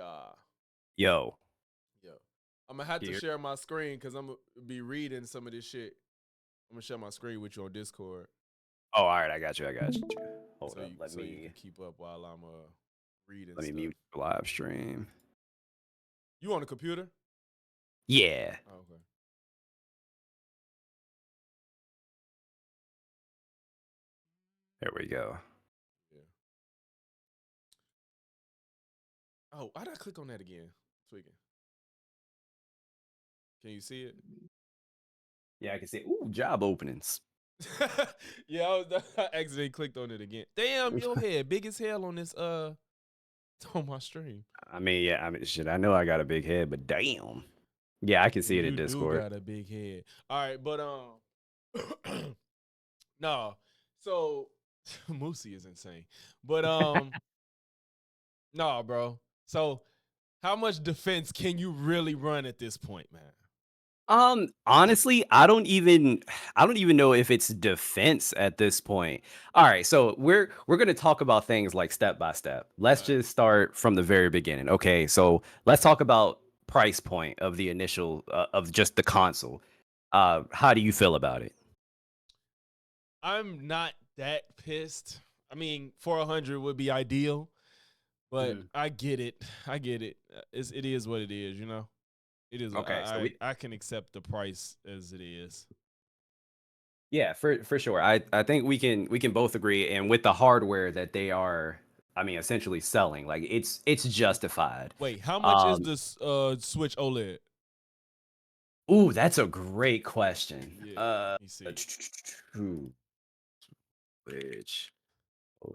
Yeah. Yo, Yo. I'm gonna have to here. share my screen because I'm gonna be reading some of this shit. I'm gonna share my screen with you on Discord Oh, all right, I got you. I got you. Hold so up. you Let so you me can keep up while I'm reading let me stuff. mute the live stream. You on the computer? Yeah. Oh, okay. There we go. Yeah. Oh, why did I click on that again? Tweaking. Can you see it? Yeah, I can see. Ooh, job openings. Yeah, I accidentally clicked on it again. Damn, your head big as hell on this on my stream. I mean, yeah. I mean, shit. I know I got a big head, but damn. Yeah, I can see it in You do Discord. got a big head. All right, but no. So Moosey is insane. But no, bro. So how much defense can you really run at this point, man? Honestly, I don't even know if it's defense at this point. All right, so we're gonna talk about things like step by step. All Let's right. just start from the very beginning. Okay, so let's talk about price point of the initial of just the console. How do you feel about it? I'm not that pissed. I mean, 400 would be ideal, but Mhm. I get it. I get it. It is what it is, you know. It is. Okay, so I can accept the price as it is. yeah, for sure. I think we can both agree, and with the hardware that they are, I mean, essentially selling, like it's justified. Wait, how much is Um, this Switch OLED? Ooh, that's a great question. Yeah, let me see. Which,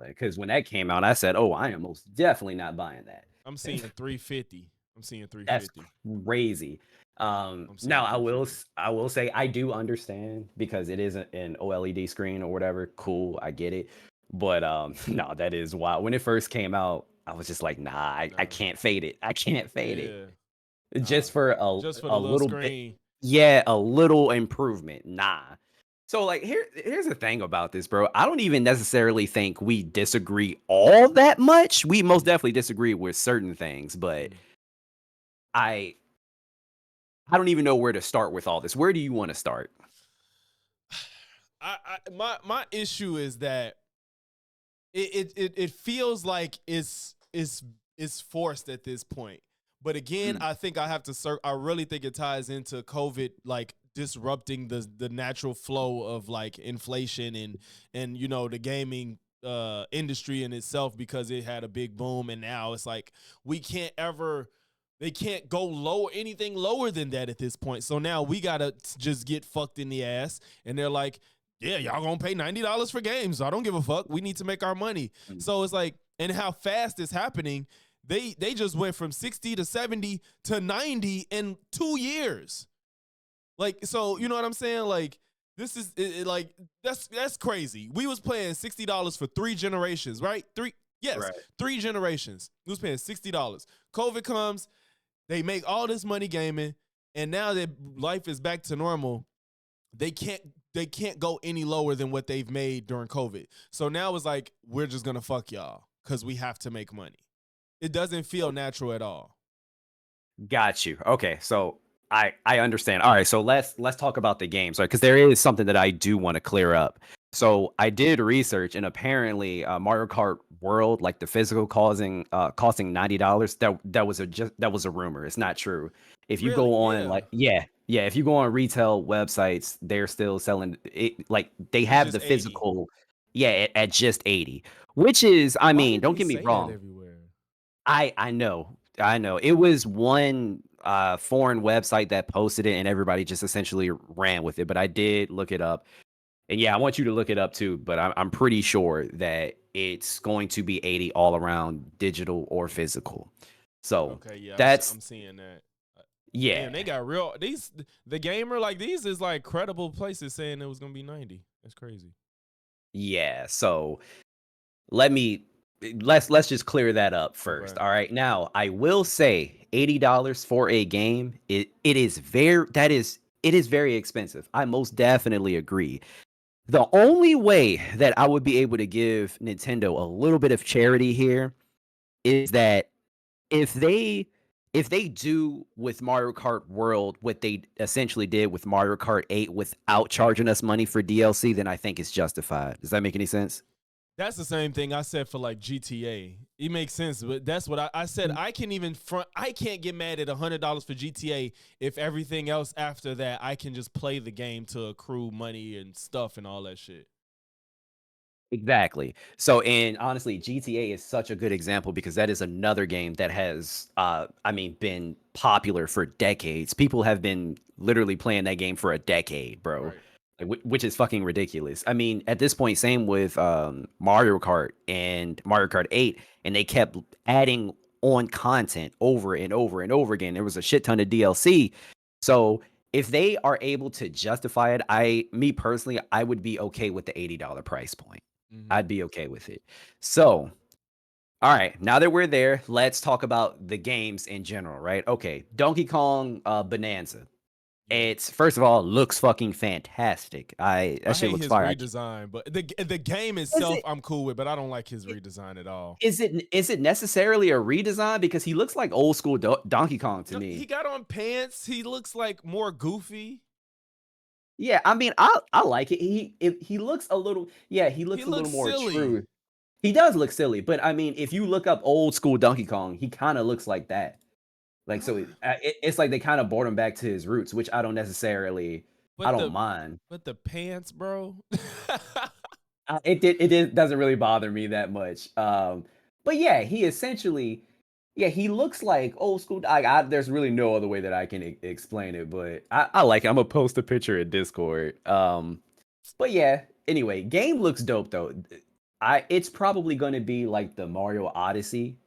because when that came out, I said, "Oh, I am most definitely not buying that." I'm seeing 350. I'm seeing That's 350. crazy. I'm Now seeing 350. I will say I do understand because it is an OLED screen or whatever. Cool, I get it. But no, that is wild. When it first came out, I was just like, nah, I Nah. can't fade it. I can't fade it. Yeah. Nah. Just for Just for the a little little bit. screen. Yeah, a little improvement. Nah. So like here's the thing about this, bro. I don't even necessarily think we disagree all that much. We most Mm, definitely disagree with certain things, but mm. I I don't even know where to start with all this. Where do you want to start? My issue is that it feels like it's forced at this point. But again, Mm, I think I have to I really think it ties into COVID, like disrupting the natural flow of like inflation and you know the gaming industry in itself because it had a big boom and now it's like we can't ever they can't go lower anything lower than that at this point. So now we gotta just get fucked in the ass and they're like, yeah, y'all gonna pay $90 for games. So I don't give a fuck. We need to make our money. mm. So it's like, and how fast it's happening. They just went from 60 to 70 to 90 in 2 years. Like, so you know what I'm saying? Like, this is like that's crazy. We was paying $60 for 3 generations, right? Yes, Right. 3 generations. We was paying $60. COVID comes, they make all this money gaming, and now that life is back to normal, they can't they can't go any lower than what they've made during COVID. So now it's like we're just gonna fuck y'all because we have to make money. It doesn't feel natural at all. Got you. Okay, so I understand. All right, so let's talk about the games, right? Because there is something that I do want to clear up. So I did research, and apparently, Mario Kart World, like the physical, costing $90. That was a rumor. It's not true. If you Really? go on, Yeah. like, yeah, if you go on retail websites, they're still selling it. Like they It's have just the 80. physical, yeah, at just 80, which is, I Why mean, do don't they get me say that wrong. everywhere? I know. I know. It was one foreign website that posted it and everybody just essentially ran with it. But I did look it up. And yeah, I want you to look it up too. But I'm pretty sure that it's going to be 80 all around digital or physical. So Okay, yeah, that's I'm seeing that. Uh, yeah. Damn, they got real these the gamer like these is like credible places saying it was gonna be 90. That's crazy. Yeah. So let me let's just clear that up first. Okay. All right. Now, I will say $80 for a game, it is it is very expensive. I most definitely agree. The only way that I would be able to give Nintendo a little bit of charity here is that if they do with Mario Kart World what they essentially did with Mario Kart 8 without charging us money for DLC, then I think it's justified. Does that make any sense? That's the same thing I said for like GTA. It makes sense, but that's what I said. I can even front. I can't get mad at $100 for GTA if everything else after that I can just play the game to accrue money and stuff and all that shit. Exactly. So, and honestly, GTA is such a good example because that is another game that has, I mean, been popular for decades. People have been literally playing that game for a decade, bro. Right. Like, which is fucking ridiculous. I mean, at this point, same with Mario Kart and Mario Kart 8, and they kept adding on content over and over and over again. There was a shit ton of DLC. So, if they are able to justify it, me personally, I would be okay with the $80 price point. Mm-hmm. I'd be okay with it. So, all right, now that we're there, let's talk about the games in general, right? Okay, Donkey Kong Bonanza. Yeah. It's first of all looks fucking fantastic. That I shit hate looks his fire. redesign, but the game Is itself it I'm cool with, but I don't like his redesign at all. is it necessarily a redesign because he looks like old school Donkey Kong to No, he me? got on pants. He looks like more goofy. Yeah, I mean, I like it. He looks a little, yeah, he He looks a little looks more silly. true. He does look silly, but I mean, if you look up old school Donkey Kong, he kind of looks like that. Like, so it's like they kind of brought him back to his roots, which I But don't the mind. but the pants, bro. Doesn't really bother me that much. But yeah, he essentially, yeah, he looks like old school. There's really no other way that I can explain it, but I like it. I'm gonna post a picture in Discord. But yeah, anyway, game looks dope though. It's probably gonna be like the Mario Odyssey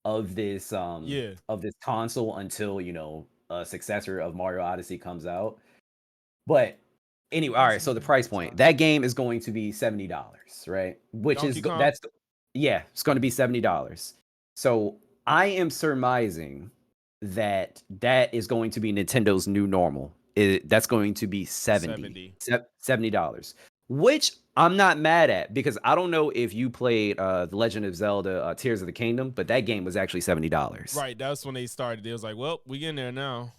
Yeah. of this console until a successor of Mario Odyssey comes out. But anyway, all Why is right. he So the even at price the point top? that game is going to be $70, right? Which is Donkey Kong? that's yeah, it's going to be $70. So I am surmising that is going to be Nintendo's new normal. That's going to be 70. $70, which I'm not mad at because I don't know if you played The Legend of Zelda Tears of the Kingdom, but that game was actually $70. Right. That's when they started. It was like, well, we in there now.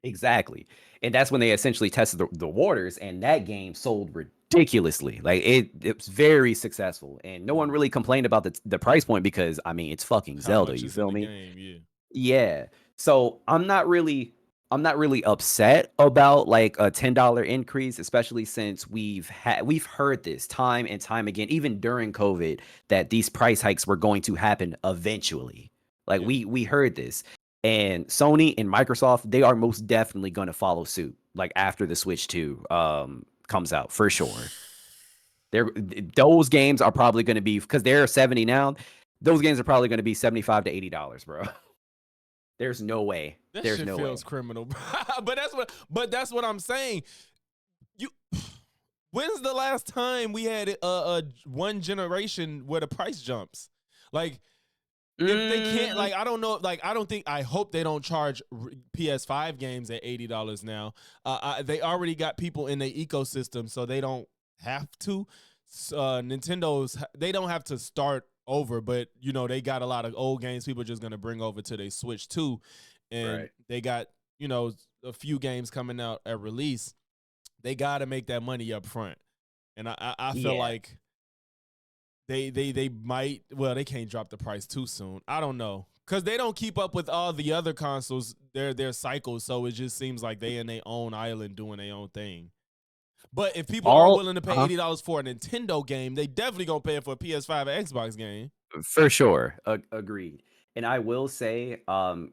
Exactly. And that's when they essentially tested the waters, and that game sold ridiculously. Like it's very successful. And no one Mhm. really complained about the price point because I mean it's fucking How Zelda, much you is in feel the me? game? Yeah. Yeah. So I'm not really upset about like a $10 increase, especially since we've heard this time and time again, even during COVID, that these price hikes were going to happen eventually. Like Yeah. we heard this. And Sony and Microsoft, they are most definitely going to follow suit, like after the Switch 2 comes out for sure. Those games are probably going to be because they're 70 now. Those games are probably going to be $75 to $80, bro. There's no way. That There's shit no way. feels criminal. But that's what I'm saying. You when's the last time we had a one generation where the price jumps? Like if they can't, Mm, like, I don't know, like, I hope they don't charge PS5 games at $80 now. They already got people in the ecosystem, so they don't have to. They don't have to start over, but they got a lot of old games people are just gonna bring over to they Switch too, and right. they got a few games coming out at release. They got to make that money up front, and I feel Yeah. like they might, well, they can't drop the price too soon. I don't know, because they don't keep up with all the other consoles, their cycles, so it just seems like they in their own island doing their own thing. But if people are All willing to pay uh-huh, $80 for a Nintendo game, they definitely gonna pay it for a PS5 or Xbox game. for sure. Agreed. And I will say, to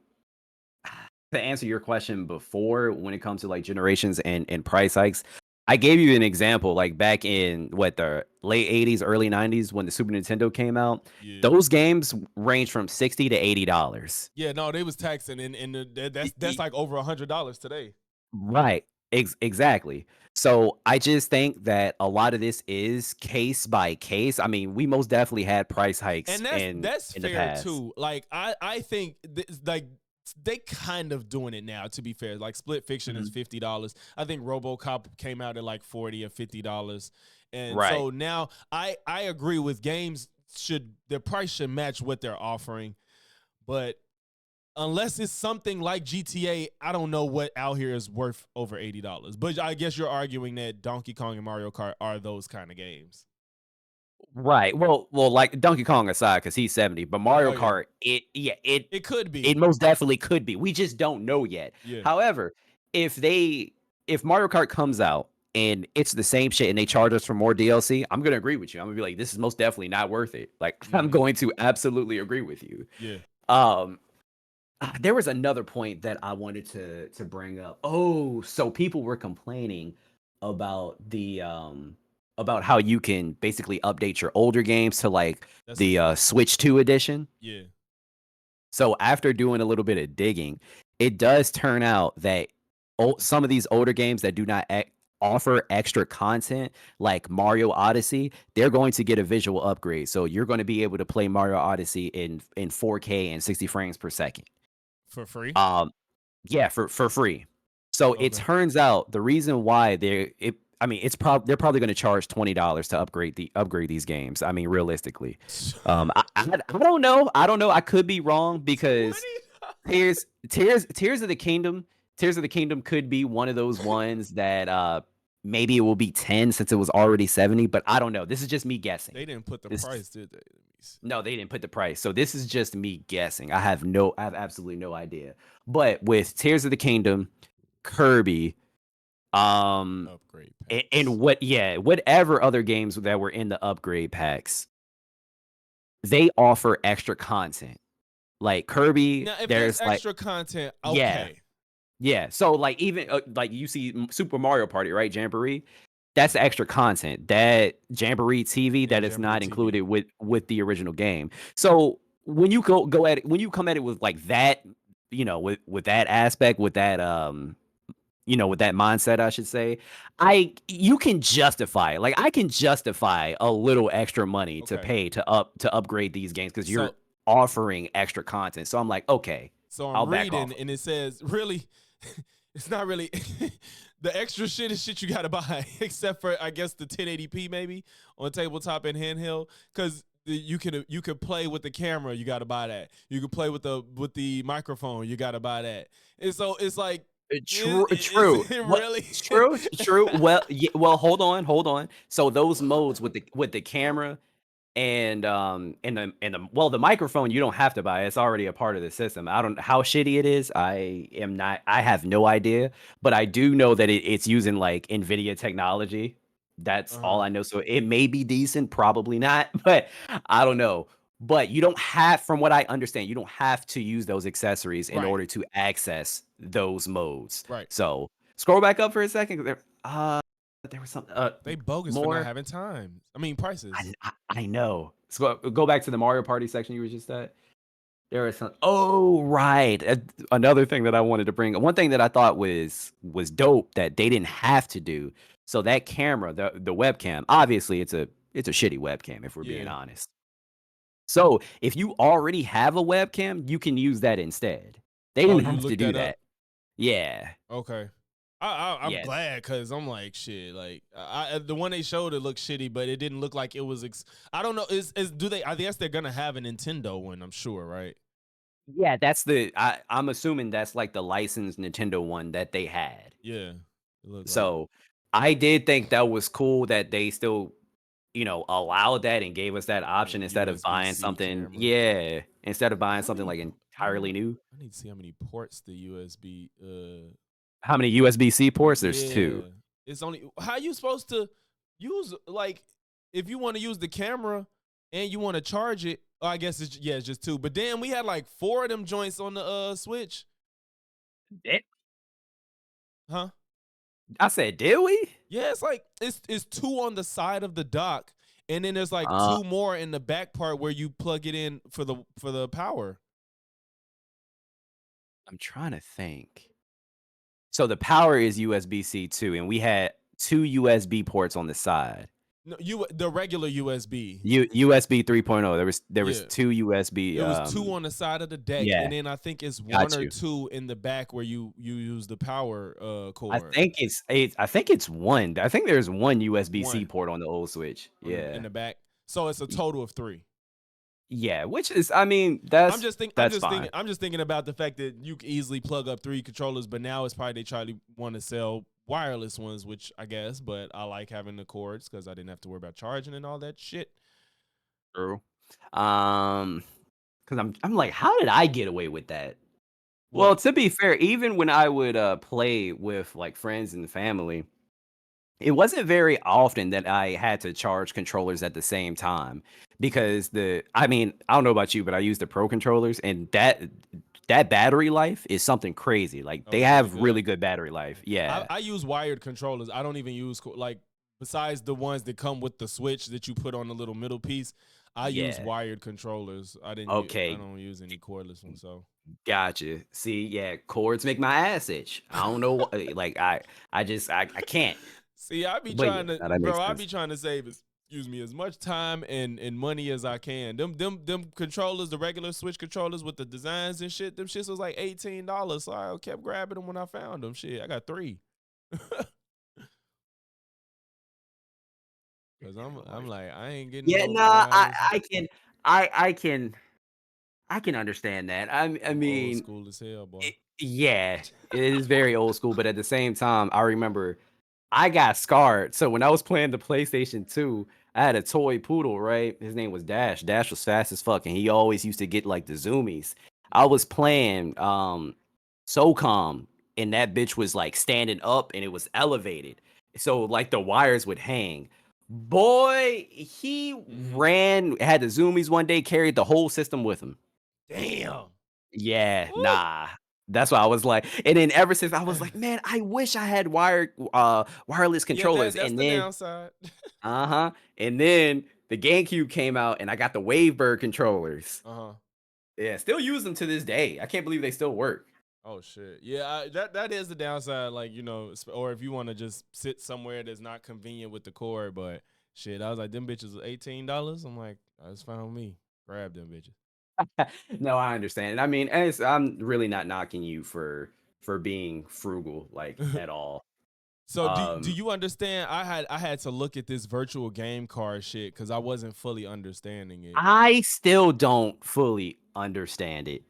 answer your question before when it comes to like generations and price hikes, I gave you an example like back in what the late 80s, early 90s when the Super Nintendo came out. Yeah. Those games range from 60 to $80. Yeah, no, they was taxing, and that's like over $100 today. Right. Exactly. So I just think that a lot of this is case by case. I mean, we most definitely had price hikes And that's in that's in the fair past. too. Like I think like they kind of doing it now. To be fair, like Split Fiction is Mhm. $50. I think RoboCop came out at like $40 or $50, and Right. so now I agree with games should their price should match what they're offering, but unless it's something like GTA, I don't know what out here is worth over $80. But I guess you're arguing that Donkey Kong and Mario Kart are those kind of games. Right. Well, like Donkey Kong aside, because he's 70, but Oh Mario yeah, Kart, it could it be. most definitely could be. We just don't know yet. Yeah. However, if Mario Kart comes out and it's the same shit and they charge us for more DLC, I'm gonna agree with you. I'm gonna be like, this is most definitely not worth it. Like, I'm Mm-hmm. going to absolutely agree with you. Yeah. Um, there was another point that I wanted to bring up. Oh, so people were complaining about about how you can basically update your older games to like That's a the Switch 2 edition. yeah. So after doing a little bit of digging, it does turn out that some of these older games that do not offer extra content, like Mario Odyssey, they're going to get a visual upgrade. So you're going to be able to play Mario Odyssey in 4K and 60 frames per second. For free. Um, yeah, for free. So it Okay. turns out the reason why they're probably going to charge $20 to upgrade these games. I mean, realistically, I don't know. I don't know. I could be wrong because 20. Tears of the Kingdom, Tears of the Kingdom could be one of those ones that maybe it will be 10 since it was already 70, but I don't know. This is just me guessing. They didn't put the This price, did they? Let me see. No, they didn't put the price. So this is just me guessing. I have absolutely no idea. But with Tears of the Kingdom, Kirby, Upgrade and packs. whatever other games that were in the upgrade packs, they offer extra content. Like Kirby, Now, if it's there's like extra content, yeah, okay. yeah. So like even like you see Super Mario Party, right? Jamboree, that's extra content. That Jamboree TV Yeah, that is Jamboree not TV. included with the original game. So when you go at it, when you come at it with like that, with that aspect, with that mindset, I should say, you can justify it. Like I can justify a little extra money to Okay. pay to upgrade these games because you're So offering extra content. So I'm like, okay, so I'm I'll back reading off. and it says really it's not really the extra shit is shit you gotta buy, except for I guess the 1080p maybe on tabletop and handheld. Cause you can play with the camera, you gotta buy that. You can play with the microphone, you gotta buy that. And so it's like True, is true. it What? really? True, true. Well, hold on, hold on. So those modes with the camera and the microphone you don't have to buy. It's already a part of the system. I don't how shitty it is. I have no idea, but I do know that it's using like NVIDIA technology. That's all Uh-huh. I know. So it may be decent, probably not, but I don't know. But you don't have, from what I understand, you don't have to use those accessories in Right, order to access those modes. right. So scroll back up for a second. There was something They bogus for not more. having time. I mean prices. I know. So go back to the Mario Party section you were just at. There was some. Oh right, another thing that I wanted to bring. One thing that I thought was dope that they didn't have to do. So that camera, the webcam, obviously it's a shitty webcam if we're being Yeah. honest. So if you already have a webcam, you can use that instead. They Oh, didn't you have to looked do that up? that. Yeah, Okay. I'm yeah. glad because I'm like shit. Like the one they showed it looked shitty, but it didn't look like it was. I don't know. Is do they? I guess they're gonna have a Nintendo one. I'm sure, right? Yeah, I'm assuming that's like the licensed Nintendo one that they had. Yeah. It looked like So I did think that was cool that they still, allowed that and gave us that yeah option instead of USB buying C something. camera. Yeah, instead of buying How something many? like You know entirely what? new. I need to see how many ports the USB. How many USB-C ports? There's Yeah. two. It's only how you supposed to use like if you want to use the camera and you want to charge it. Oh, I guess it's just two. But damn, we had like four of them joints on the Switch, Eh, huh? I said, did we? Yeah, it's like it's two on the side of the dock, and then there's like Uh, two more in the back part where you plug it in for the power. I'm trying to think. So the power is USB-C too, and we had two USB ports on the side. No, the regular USB. USB 3.0. There was Yeah, two USB. it was two on the side of the deck, Yeah, and then I think it's one got or you. two in the back where you use the power I cord. think it's one. I think there's one USB-C One port on the old Switch. in Yeah. the back, so it's a Y- total of three. Yeah, which is, I mean, that's I'm that's just fine. thinking I'm just thinking about the fact that you can easily plug up 3 controllers, but now it's probably they try to want to sell wireless ones, which I guess, but I like having the cords because I didn't have to worry about charging and all that shit. True. Um, because I'm like, how did I get away with that? Well, What? to be fair, even when I would play with like friends and family, it wasn't very often that I had to charge controllers at the same time because I mean, I don't know about you, but I use the pro controllers and that battery life is something crazy. Like Oh, they it's really have good. really good battery life. Yeah. I use wired controllers. I don't even use like besides the ones that come with the switch that you put on the little middle piece. I use Yeah. wired controllers. I Okay. don't use any cordless ones. So Gotcha. See, yeah, cords make my ass itch. I don't know what, like I can't. see, But yeah, no, that makes I be sense. trying to save excuse me as much time and money as I can. Them controllers, the regular switch controllers with the designs and shit. Them shits was like $18. So I kept grabbing them when I found them. Shit, I got three. Cause I'm like I ain't getting Yeah, no nah, wireless. I can I can understand that. I I'm old mean, school as hell, boy. yeah, it is very old school, but at the same time, I remember I got scarred. So when I was playing the PlayStation 2, I had a toy poodle, right? His name was Dash. Dash was fast as fuck, and he always used to get like the zoomies. I was playing SOCOM, and that bitch was like standing up and it was elevated. So like the wires would hang. Boy, he Hmm. ran, had the zoomies one day, carried the whole system with him. Damn. Yeah, Woo. nah. That's why I was like, and then ever since I was like, man, I wish I had wireless Yeah, controllers. that's And the then downside. uh-huh. And then the GameCube came out and I got the Wavebird controllers. Uh-huh. Yeah, still use them to this day. I can't believe they still work. Oh shit. Yeah, that is the downside. Like or if you want to just sit somewhere that's not convenient with the cord. But shit, I was like, them bitches are $18. I'm like, that's fine with me. Grab them bitches. No, I understand. And I mean, I'm really not knocking you for being frugal like at all. So do Um, you understand? I had to look at this virtual game card shit because I wasn't fully understanding it. I still don't fully understand it.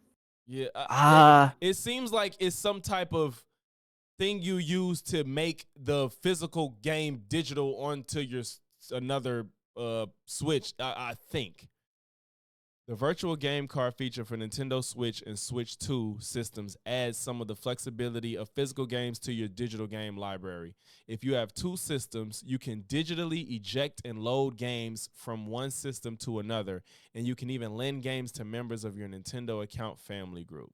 Yeah, Uh it seems like it's some type of thing you use to make the physical game digital onto your another Switch. I think the virtual game card feature for Nintendo Switch and Switch 2 systems adds some of the flexibility of physical games to your digital game library. If you have two systems, you can digitally eject and load games from one system to another, and you can even lend games to members of your Nintendo account family group.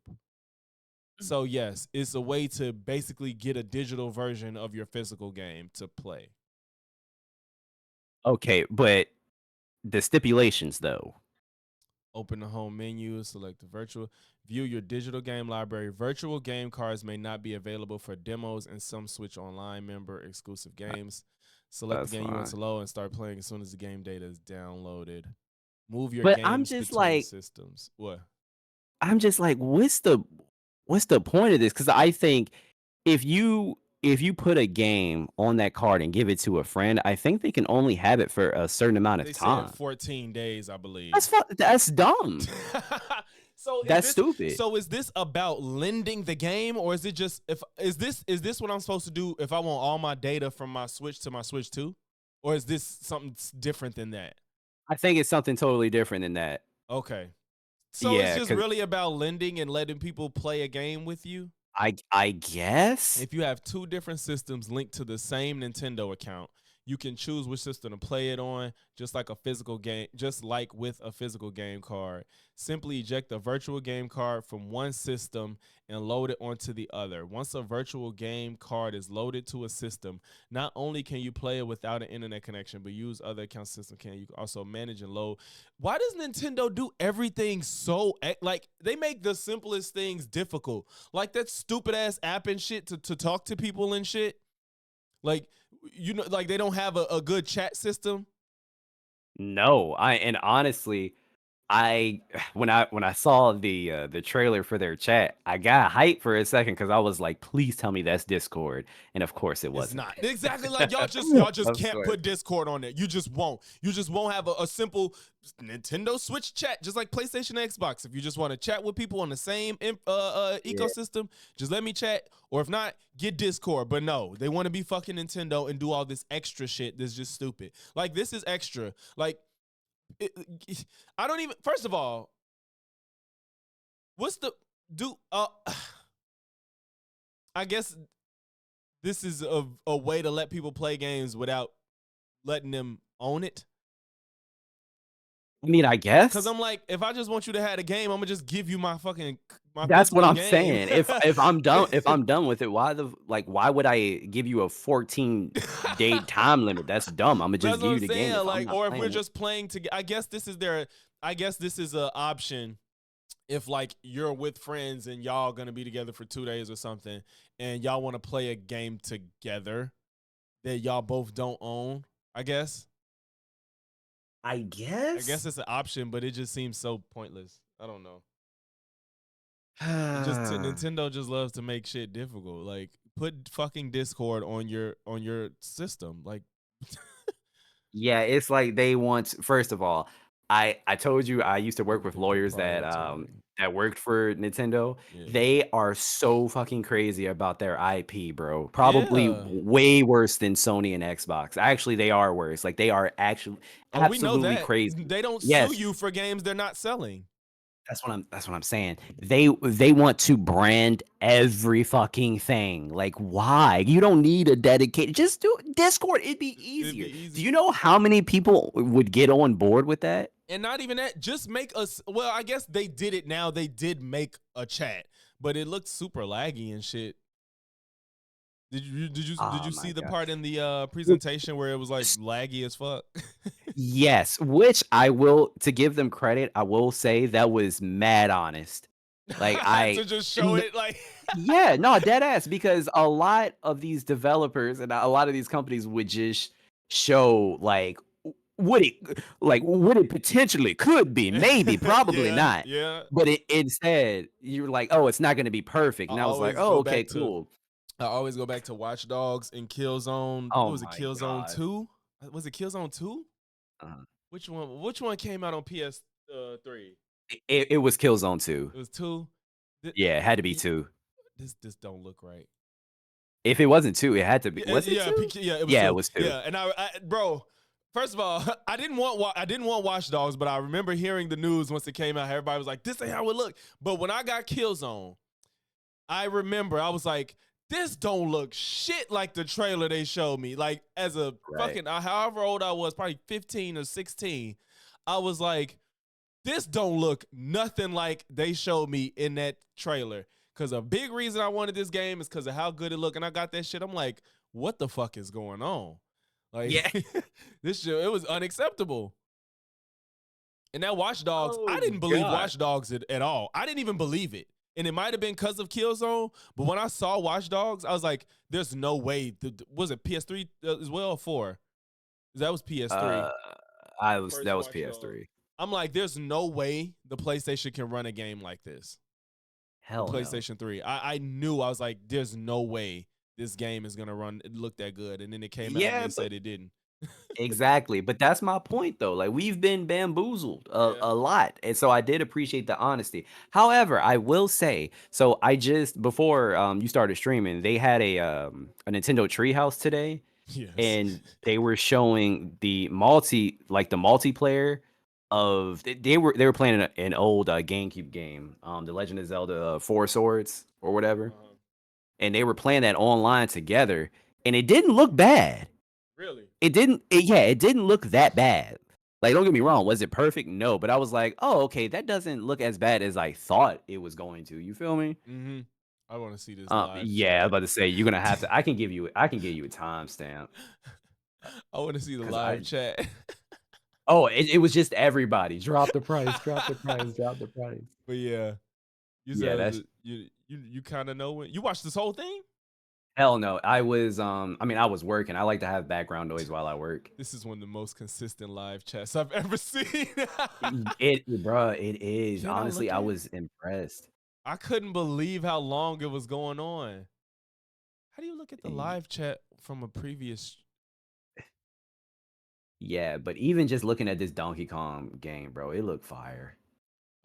So yes, it's a way to basically get a digital version of your physical game to play. okay, but the stipulations though. Open the home menu, select the virtual, view your digital game library. Virtual game cards may not be available for demos in some Switch Online member exclusive games. Select the That's game you want fine. to load and start playing as soon as the game data is downloaded. Move your But games between systems. What? I'm just like, what's the point of this? Because I think if you put a game on that card and give it to a friend, I think they can only have it for a certain amount of They said time. 14 days, I believe. That's dumb. So That's stupid. is this about lending the game, or is it just if is this what I'm supposed to do if I want all my data from my Switch to my Switch 2? Or is this something different than that? I think it's something totally different than that. Okay. So it's Yeah, just because really about lending and letting people play a game with you? I guess. If you have two different systems linked to the same Nintendo account, you can choose which system to play it on, just like a physical game, just like with a physical game card. Simply eject a virtual game card from one system and load it onto the other. Once a virtual game card is loaded to a system, not only can you play it without an internet connection, but use other account system can you can also manage and load. Why does Nintendo do everything so like they make the simplest things difficult? Like that stupid ass app and shit to talk to people and shit. Like like they don't have a good chat system. No, I and honestly, I when I saw the trailer for their chat, I got hyped for a second because I was like, please tell me that's Discord. And of course it It's wasn't. not exactly like y'all just Of can't course. put Discord on there. You just won't. You just won't have a simple Nintendo Switch chat, just like PlayStation, Xbox. If you just want to chat with people on the same Yeah. ecosystem, just let me chat. Or if not, get Discord. But no, they want to be fucking Nintendo and do all this extra shit that's just stupid. Like this is extra. Like I don't even. First of all, what's the do? I guess this is a way to let people play games without letting them own it. I mean, I Cause guess I'm like, if I just want you to have a game, I'm gonna just give you my that's what physical I'm game. saying. If I'm done with it, why would I give you a 14-day time limit? That's dumb. I'm gonna just That's what give I'm you the game saying. if I'm Like, not or if we're playing it. just playing together, I guess this is an option. If like you're with friends and y'all gonna be together for 2 days or something, and y'all want to play a game together that y'all both don't own, I guess. I I guess guess. it's an option, but it just seems so pointless. I don't know. It just Nintendo just loves to make shit difficult. Like put fucking Discord on your system. Like Yeah, it's like they want first of all, I told you I used to work with the lawyers that proprietary. that worked for Nintendo. Yeah. They are so fucking crazy about their IP, bro. Probably Yeah. way worse than Sony and Xbox. Actually, they are worse. Like they are actually Oh, we know absolutely that. crazy. They don't sue Yes, you for games they're not selling. that's what I'm saying. They want to brand every fucking thing. Like why? You don't need a dedicated just do Discord. It'd be It'd be easier. Do easy. you know how many people would get on board with that? And not even that, just make us well, I guess they did it now. They did make a chat, but it looked super laggy and shit. Did Oh you my see the god. part in the Which presentation where it was like laggy as fuck? yes, which I will to give them credit, I will say that was mad honest. Like To I just show n it like yeah, no, dead ass because a lot of these developers and a lot of these companies would just show like what it potentially could be, maybe, probably yeah, not. yeah. But instead, you're like, "Oh, it's not gonna be perfect." I And I was like, always "Oh, go okay, back to cool." I always go back to Watch Dogs and Killzone. What Oh was it? my Killzone god. 2? Was it Killzone 2? Uh, Which one came out on PS 3? it was Killzone 2. It was 2. Yeah, it had to be 2. This don't look right. If it wasn't 2, it had to be Yeah, was it yeah, 2? yeah, it was Yeah, it 2. was 2. Yeah, and bro, first of all, I didn't want Watch Dogs, but I remember hearing the news once it came out. Everybody was like, "This ain't how it look." But when I got Killzone, I remember I was like, "This don't look shit like the trailer they showed me." Like as a Right. fucking however old I was, probably 15 or 16, I was like, "This don't look nothing like they showed me in that trailer." Cause a big reason I wanted this game is because of how good it looked, and I got that shit. I'm like, what the fuck is going on? Like Yeah. this shit, it was unacceptable. And that Watch Dogs, I Oh didn't believe god. Watch Dogs at all. I didn't even believe it. And it might have been because of Killzone, but when I saw Watch Dogs, I was like, there's no way. Was it PS3 as well or 4? That was PS3. Uh, I was First that was Watch Dogs. PS3. I'm like, there's no way the PlayStation can run a game like this. The Hell no. PlayStation 3. I knew, I was like, there's no way this game is gonna run it look that good. And then it came out and Yeah, they but said it didn't. exactly, but that's my point though. Like we've been bamboozled Yeah. a lot, and so I did appreciate the honesty. However, I will say, so I just before you started streaming, they had a Nintendo Treehouse today, Yes. and they were showing the multiplayer of they were playing an old GameCube game, The Legend of Zelda Four Swords or whatever, Uh-huh. and they were playing that online together, and it didn't look bad. Really? It didn't look that bad. Like, don't get me wrong, was it perfect? No, but I was like, "Oh, okay, that doesn't look as bad as I thought it was going to." You feel me? Mm-hmm. I want to see this live Yeah, I was chat. about to say you're gonna have to. I can give you a timestamp I want to see the because live chat. it was just everybody drop the price, drop the price, drop the price. But yeah, you Yeah, said that's you kind of know when you watched this whole thing. Hell no. I was I was working. I like to have background noise while I work. This is one of the most consistent live chats I've ever seen. Bruh, it is. Can I Honestly, look I at it? was impressed. I couldn't believe how long it was going on. How do you look at the live chat from a previous? Yeah, but even just looking at this Donkey Kong game, bro, it looked fire.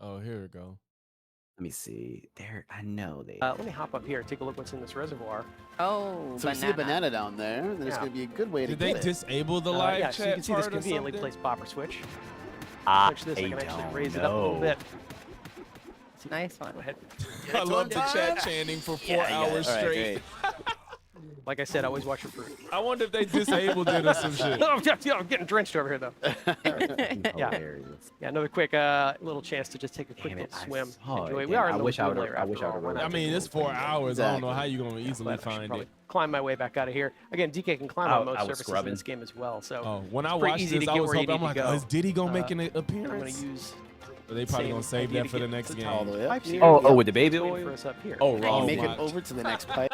Oh, here we go. Let me see. There, I know they. Let me hop up here and take a look what's in this reservoir. Oh, So we see a banana down there. Then it's Yeah. going to be a good way to Did they get it. disable the live Yeah, chat so you can see this part or conveniently something? placed popper switch. I Switch this, I can actually don't raise it up a little know. bit. nice one. Go ahead. I love the chat chanting for 4 hours All right, straight. Like I said, always watch your fruit. I wonder if they disabled it or some shit. Oh, yeah, I'm getting drenched over here, though. Yeah. Hilarious. Yeah, another quick little chance to just take a quick Damn it, little I swim. saw Enjoy it. it. We Damn, are in I the wish I lagoon would've- layer I wish after I all. would've We're run not I out. mean, taking it's a little 4 time. hours. I don't know how Exactly. you're gonna easily But I should find probably it. climb my way back out of here. Again, DK can climb I- on most I was surfaces in scrubbing. this game as well. So Oh, when I it's pretty watched easy to this, I get was where you hoping. I'm need like, to go. is Diddy gonna make an I'm going appearance? to use. Or they probably same gonna save idea that to for the get next to the game. All the way up. pipes here. Oh, with the baby It's waiting oil? for us up here. Oh, And wrong. make my- it over to the next pipe.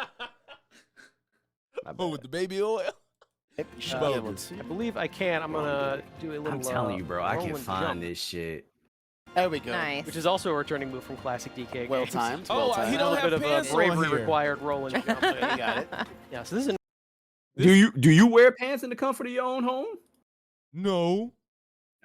My Oh, bad. with the baby oil. You should Uh, be able to. I believe I can. I'm gonna do a little. I'm telling you, bro, I roll can and find jump, this shit. There we go. Nice. which is also a returning move from classic DK. Well games. timed. Oh, Well he timed. A don't little have bit of pants a on bravery here. required roll and jump. You got it. Yeah, so this is Do you wear pants in the comfort of your own home? No.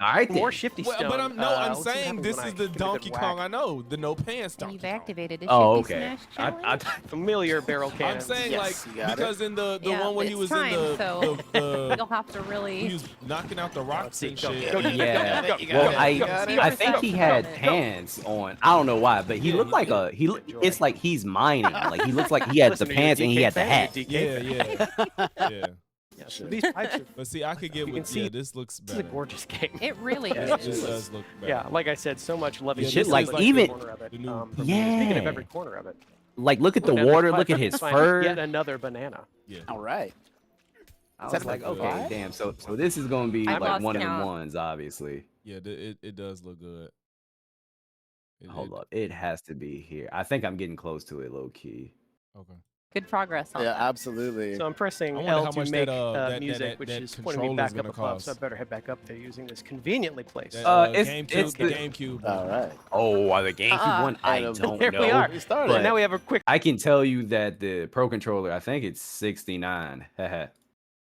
All right, more then. shifty Well, stone. but I'm let's see what saying happens this when is I the give it a good Donkey Kong whack. I know, the no pants And Donkey you've Kong. activated the Oh, Shifty okay. Smash challenge. Familiar barrel cannon. I'm saying Yes, you like got it. because in the Yeah, one where he it's was time, in so the You'll have to he really. was knocking out the rocks see, and go, shit. go, Yeah. You got Well, it. I You got it. I think he had Go. pants on. I don't know why, but he Yeah, looked like yeah. a It's like he's mining. Like he looks like he had Listen the to your pants and he DK had the fan, hat. your DK Yeah, fan. yeah, yeah. Yeah, so these pipes are. But see, I could get You with can see this looks This is a better. gorgeous game. It really Yeah, it is. just does look better. Yeah, like I said, so much loving. Yeah, Shit, this like, is every even- corner of it, the new from- Yeah. Speaking of every corner of it. Like look at the Look at this water, pipe, look at I his find fur. Yet another banana. Yeah. All right. I Is was that like, like okay, five? damn. So this is gonna be I like lost one of the count. ones, obviously. Yeah, it does look good. Hold up, it has to be here. I think I'm getting close to it, low key. Okay. Good progress on Yeah, that. absolutely. So I'm pressing I wonder L how to much make that, music, which that is pointing me back controller's up gonna above. So I cost. better head back up there using this conveniently placed. That, it's- GameCube, it's the the- GameCube. All right. Oh, the GameCube one? I And, don't there know. we are. We started. And now we have a quick. I can tell you that the Pro Controller, I think it's 69. Haha.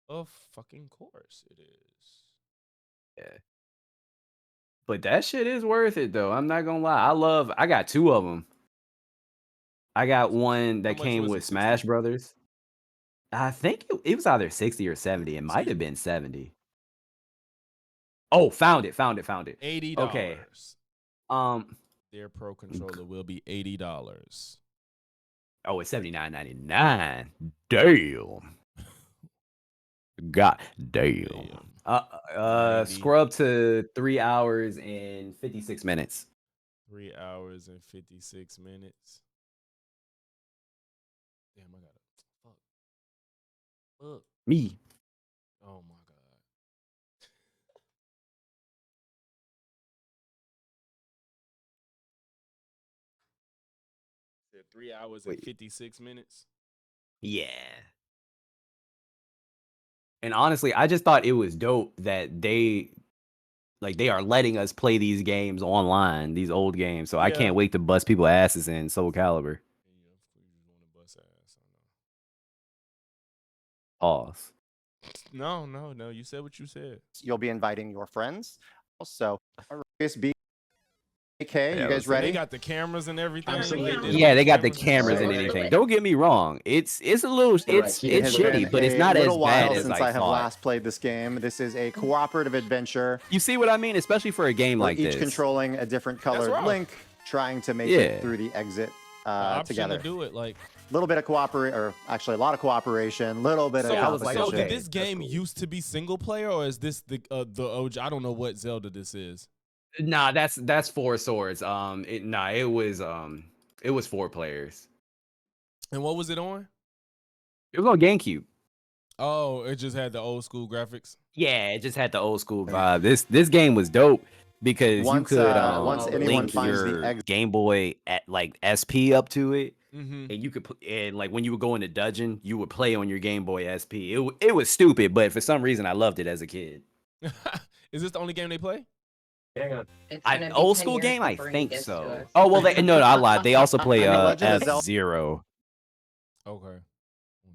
Of fucking course it is. But that shit is worth it though. I'm not gonna lie. I got two of them. I got one that much came was with it, Smash 60? Brothers. I think it was either 60 or 70. It might you- have been 70. Oh, found it. $80. Okay. Um, Their Pro controller will be $80. oh, it's 79.99. Damn. God damn. Damn. Scrub to 3 hours and 56 minutes. 3 hours and 56 minutes. Damn, I gotta fuck. Me. Oh my god. Said 3 hours and Wait. 56 minutes. Yeah. And honestly, I just thought it was dope that they are letting us play these games online, these old games. So I Yeah. can't wait to bust people asses in Soul Calibur. Yeah, of course you want to bust ass. Pause. I know. No. You said what you said. You'll be inviting your friends. Also, BK, Yeah, you guys So ready? they got the cameras and everything. Absolutely. Yeah, they got the cameras cameras and Right. anything. Don't get me wrong. It's a little it's Right. it's It has shitty, been but it's a not as little bad while as since I I have thought. last played this game. This is a cooperative adventure. You see what I mean? Especially for a game We're like each this. controlling a different colored rough. link, trying to make Yeah. it through the exit Option together. to do it like. A little bit of cooperation, or actually a lot of cooperation, little bit So, of I was like, so competition. did okay, this that's game cool. used to be single player, or is this the OG? I don't know what Zelda this is. Nah, that's Four Swords. It was 4 players. And what was it on? It was on GameCube. Oh, it just had the old school graphics. Yeah, it just had the old school vibe. This game was dope because Once, you could once anyone link finds the your exit- Game Boy at like SP up to it, Mm-hmm. and you could and like when you would go into dungeon, you would play on your Game Boy SP. It was stupid, but for some reason I loved it as a kid. Is this the only game they play? It's gonna be Old 10 school years game, I before he think gets to so. us. Oh well, no, I lied. They also play I mean, Legend of Zelda- F-Zero. Okay.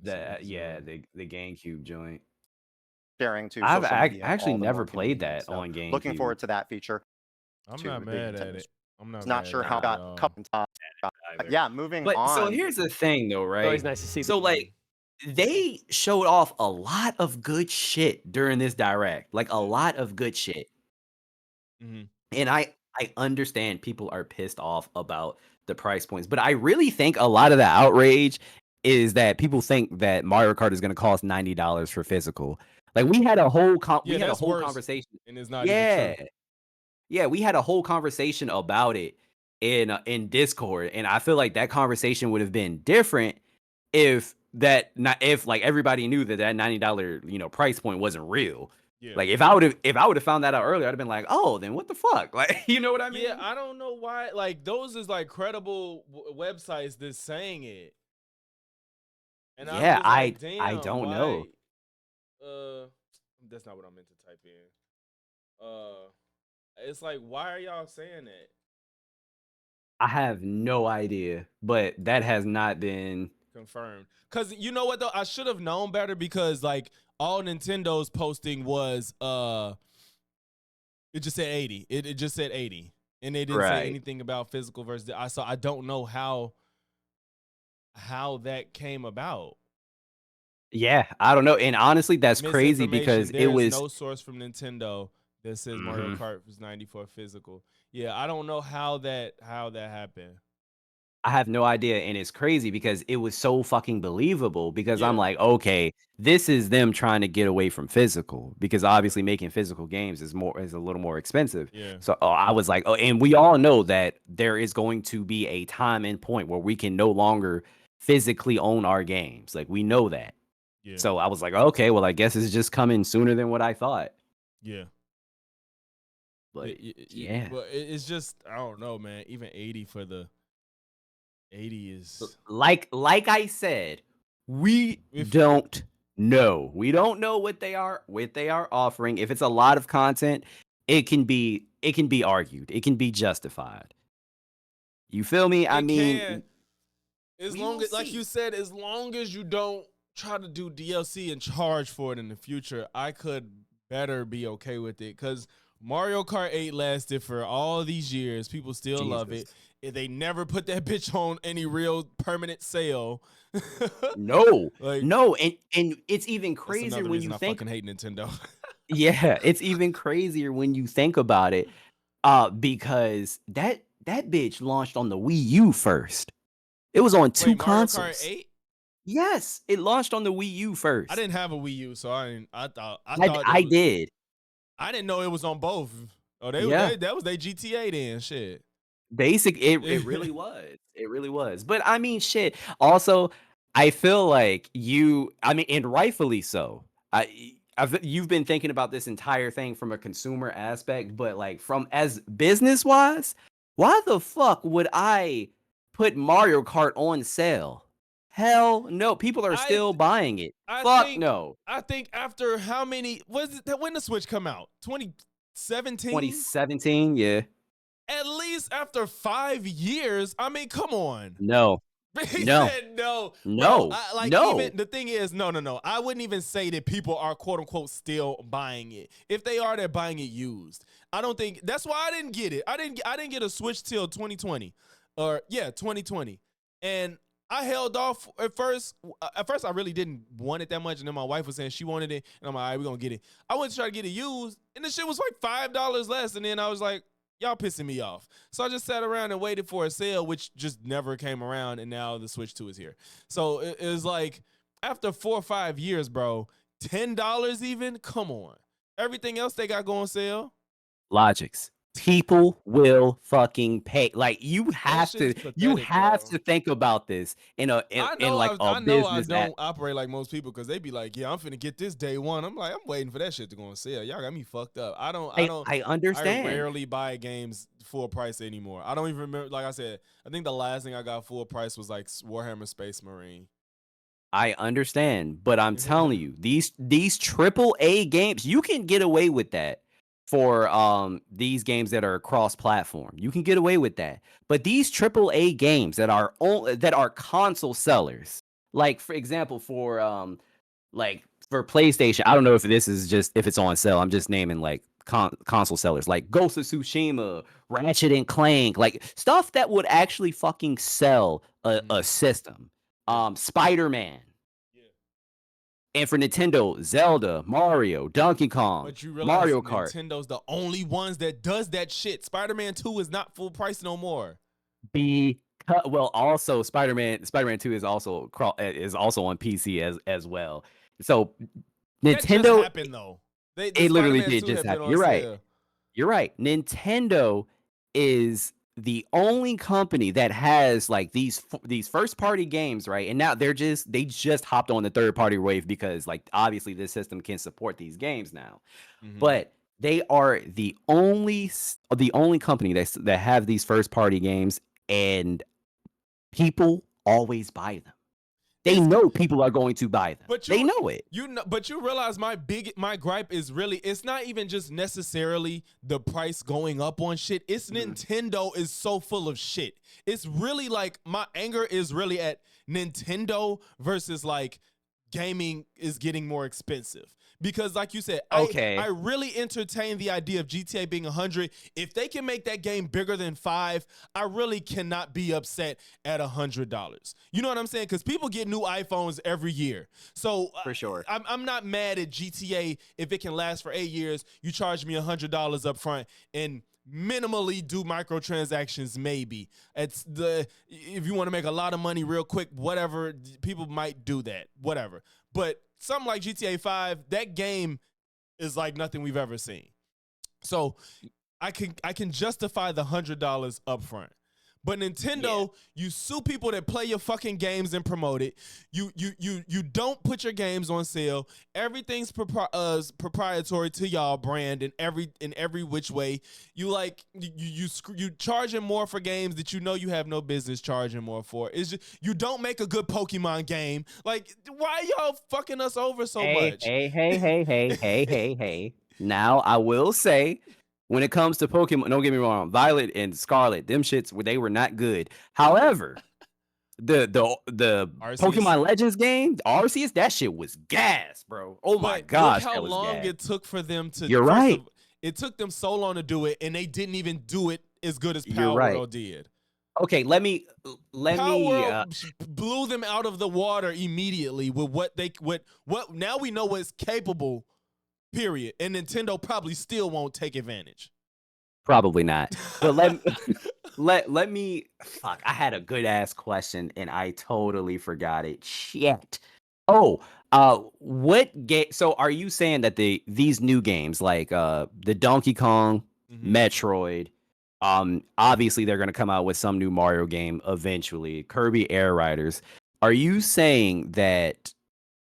The GameCube joint. Sharing to I've social media actually all the never more played convenient, that so on GameCube. Looking forward to that feature. I'm to not the mad at Nintendo it. I'm Not mad sure at how it it got at all. cut and tossed. But yeah, moving But on. so here's the thing, though, right? Always nice to see. So like they showed off a lot of good shit during this direct, like a lot of good shit. Mhm. And I understand people are pissed off about the price points, but I really think a lot of the outrage is that people think that Mario Kart is going to cost $90 for physical. Like we had a whole Yeah, that's worse, conversation. and it's not even true. Yeah, we had a whole conversation about it in Discord, and I feel like that conversation would have been different if like everybody knew that $90 price point wasn't real. Yeah. Like if I would have found that out earlier, I'd have been like, oh, then what the fuck? Like, you know what I mean? Yeah, I don't know why. Like those is like credible websites that's saying it. And I'm Yeah, just like, I damn, don't why? know. That's not what I meant to type in. It's like, why are y'all saying that? I have no idea, but that has not been Confirmed. Cause you know what though, I should have known better because like all Nintendo's posting was it just said 80. It just said 80, and they didn't say Right. anything about physical versus. I don't know how that came about. Yeah, I don't know. And honestly, that's crazy Misinformation. because it There's was no source from Nintendo that says Mario Mhm. Kart was 94 physical. Yeah, I don't know how that happened. I have no idea, and it's crazy because it was so fucking believable because I'm Yeah. like, okay, this is them trying to get away from physical because obviously making physical games is a little more expensive. Yeah. So I was like, oh, and we all know that there is going to be a time and point where we can no longer physically own our games. Like we know that. Yeah. So I was like, okay, well, I guess it's just coming sooner than what I thought. Yeah. But yeah. But it's just, I don't know, man. Even 80 for the 80 is Like I said, we If- don't know. We don't know what they are offering. If it's a lot of content, it can be argued. It can be justified. You feel me? I It mean, can. As we long will as, like see. you said, as long as you don't try to do DLC and charge for it in the future, I could better be okay with it. Because Mario Kart 8 lasted for all these years. People still love it. They never put that bitch on any real permanent sale. no, Like, no, and it's even that's crazier another when reason you I think. fucking hate Nintendo. Yeah, it's even crazier when you think about it, because that bitch launched on the Wii U first. It was on two Wait, Mario consoles. Kart 8? Yes, it launched on the Wii U first. I didn't have a Wii U, so I thought I did. I didn't know it was on both. Oh, Yeah. that was their GTA then. Shit. It really was. It really was. But I mean, shit. Also, I feel like and rightfully so. You've been thinking about this entire thing from a consumer aspect, but like from as business wise, why the fuck would I put Mario Kart on sale? Hell no. People are still buying it. Fuck no. I think after how many was it that when the Switch come out? 2017? 2017, yeah. At least after 5 years. I mean, come on. No. He No. said no. No. Bro, No. Even the thing is, no. I wouldn't even say that people are quote unquote still buying it. If they are, they're buying it used. I don't think that's why I didn't get it. I didn't get a Switch till 2020. 2020. And I held off at first. At first, I really didn't want it that much, and then my wife was saying she wanted it, and I'm like, all right, we're gonna get it. I went to try to get it used, and the shit was like $5 less, and then I was like, y'all pissing me off. So I just sat around and waited for a sale, which just never came around, and now the Switch 2 is here. So it was like, after 4 or 5 years, bro, $10 even? Come on. Everything else they got going sale. Logix. People will fucking pay. Like you have to, shit's you pathetic, have bro. to think about this in like a I know I business. don't operate like most people because they be like, yeah, I'm finna get this day one. I'm like, I'm waiting for that shit to go on sale. Y'all got me fucked up. I understand. I rarely buy games full price anymore. I don't even remember. Like I said, I think the last thing I got full price was like Warhammer Space Marine. I understand, but I'm telling you, these triple A games, you can get away with that for these games that are cross platform. You can get away with that. But these triple A games that are console sellers, like for example, like for PlayStation, I don't know if this is just if it's on sale. I'm just naming like console sellers like Ghost of Tsushima, Ratchet and Clank, like stuff that would actually fucking sell a system. Spider-Man. Yeah. And for Nintendo, Zelda, Mario, Donkey Kong, But you realize Mario Kart. Nintendo's the only ones that does that shit. Spider-Man 2 is not full price no more. Well, also Spider-Man 2 is also on PC as well. So That just Nintendo, happened though. The it literally Spider-Man did 2 just had been happen. on You're right. sale. You're right. Nintendo is the only company that has like these first party games, right? And now they just hopped on the third party wave because like obviously this system can support these games now. But they are the only company that have these first party games, and people always buy them. They know people are going to buy them. They know it. But you realize my gripe is really, it's not even just necessarily the price going up on shit. It's Nintendo is so full of shit. It's really like my anger is really at Nintendo versus like gaming is getting more expensive. Because like you said, I really entertain the idea of GTA being 100. If they can make that game bigger than 5, I really cannot be upset at $100. You know what I'm saying? Because people get new iPhones every year. So for sure, I'm not mad at GTA if it can last for 8 years. You charge me $100 up front and minimally do microtransactions, maybe. If you want to make a lot of money real quick, whatever, people might do that, whatever. But something like GTA 5, that game is like nothing we've ever seen. So I can justify the $100 up front. But Nintendo, you sue people that play your fucking games and promote it. You don't put your games on sale. Everything's proprietary to y'all brand in every which way. You charging more for games that you know you have no business charging more for. It's just, you don't make a good Pokemon game. Like, why y'all fucking us over so much? Hey. Now I will say, when it comes to Pokemon, don't get me wrong, Violet and Scarlet, them shits they were not good. However, the Arceus. Pokemon Legends game, Arceus, that shit was gas, bro. Oh my gosh, look how that was long gas. it took for them to. You're right. It took them so long to do it, and they didn't even do it as good as You're Power right. World did. Okay, let me. Power World blew them out of the water immediately with what now we know what's capable. Period. And Nintendo probably still won't take advantage. Probably not. But let me. Fuck, I had a good ass question and I totally forgot it. Shit. Oh, what game? So, are you saying that these new games like the Donkey Kong, Metroid, obviously they're gonna come out with some new Mario game eventually, Kirby Air Riders. Are you saying that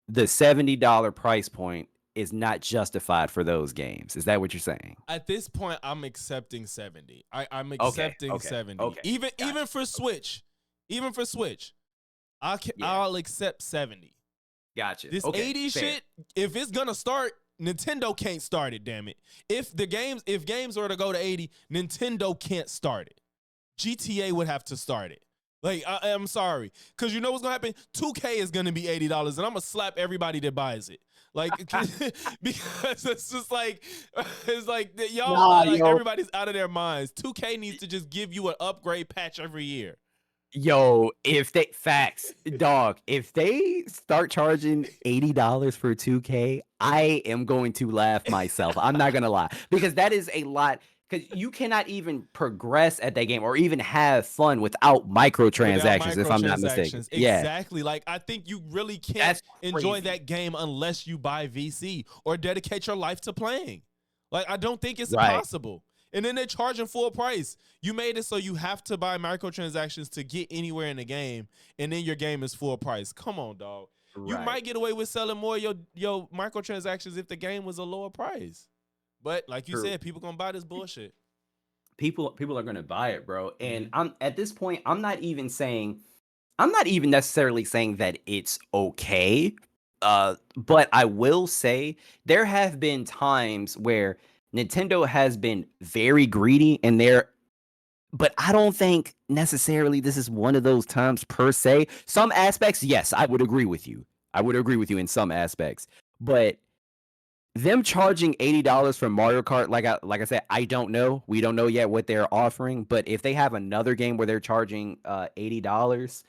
the $70 price point is not justified for those games? Is that what you're saying? At this point, I'm accepting 70. I'm accepting 70. Okay. Even for Switch, I'll accept 70. Gotcha. This 80 shit, if it's gonna start, Nintendo can't start it. Damn it! If games were to go to 80, Nintendo can't start it. GTA would have to start it. Like, I'm sorry, because you know what's gonna happen? 2K is gonna be $80, and I'm gonna slap everybody that buys it. Like, because it's just like, y'all, everybody's out of their minds. 2K needs to just give you an upgrade patch every year. Yo, if they start charging $80 for 2K, I am going to laugh myself. I'm not gonna lie, because that is a lot. Because you cannot even progress at that game or even have fun without microtransactions, if I'm not mistaken. Exactly. Like, I think you really can't enjoy that game unless you buy VC or dedicate your life to playing. Like, I don't think it's possible. And then they're charging full price. You made it so you have to buy microtransactions to get anywhere in the game, and then your game is full price. Come on, dog. You Right. might get away with selling more of your microtransactions if the game was a lower price. But like you True. said, people gonna buy this bullshit. People are gonna buy it, bro. And I'm at this point, I'm not even necessarily saying that it's okay. But I will say there have been times where Nintendo has been very greedy and but I don't think necessarily this is one of those times per se. Some aspects, yes, I would agree with you. I would agree with you in some aspects. But them charging $80 for Mario Kart, like I said, I don't know. We don't know yet what they're offering. But if they have another game where they're charging $80,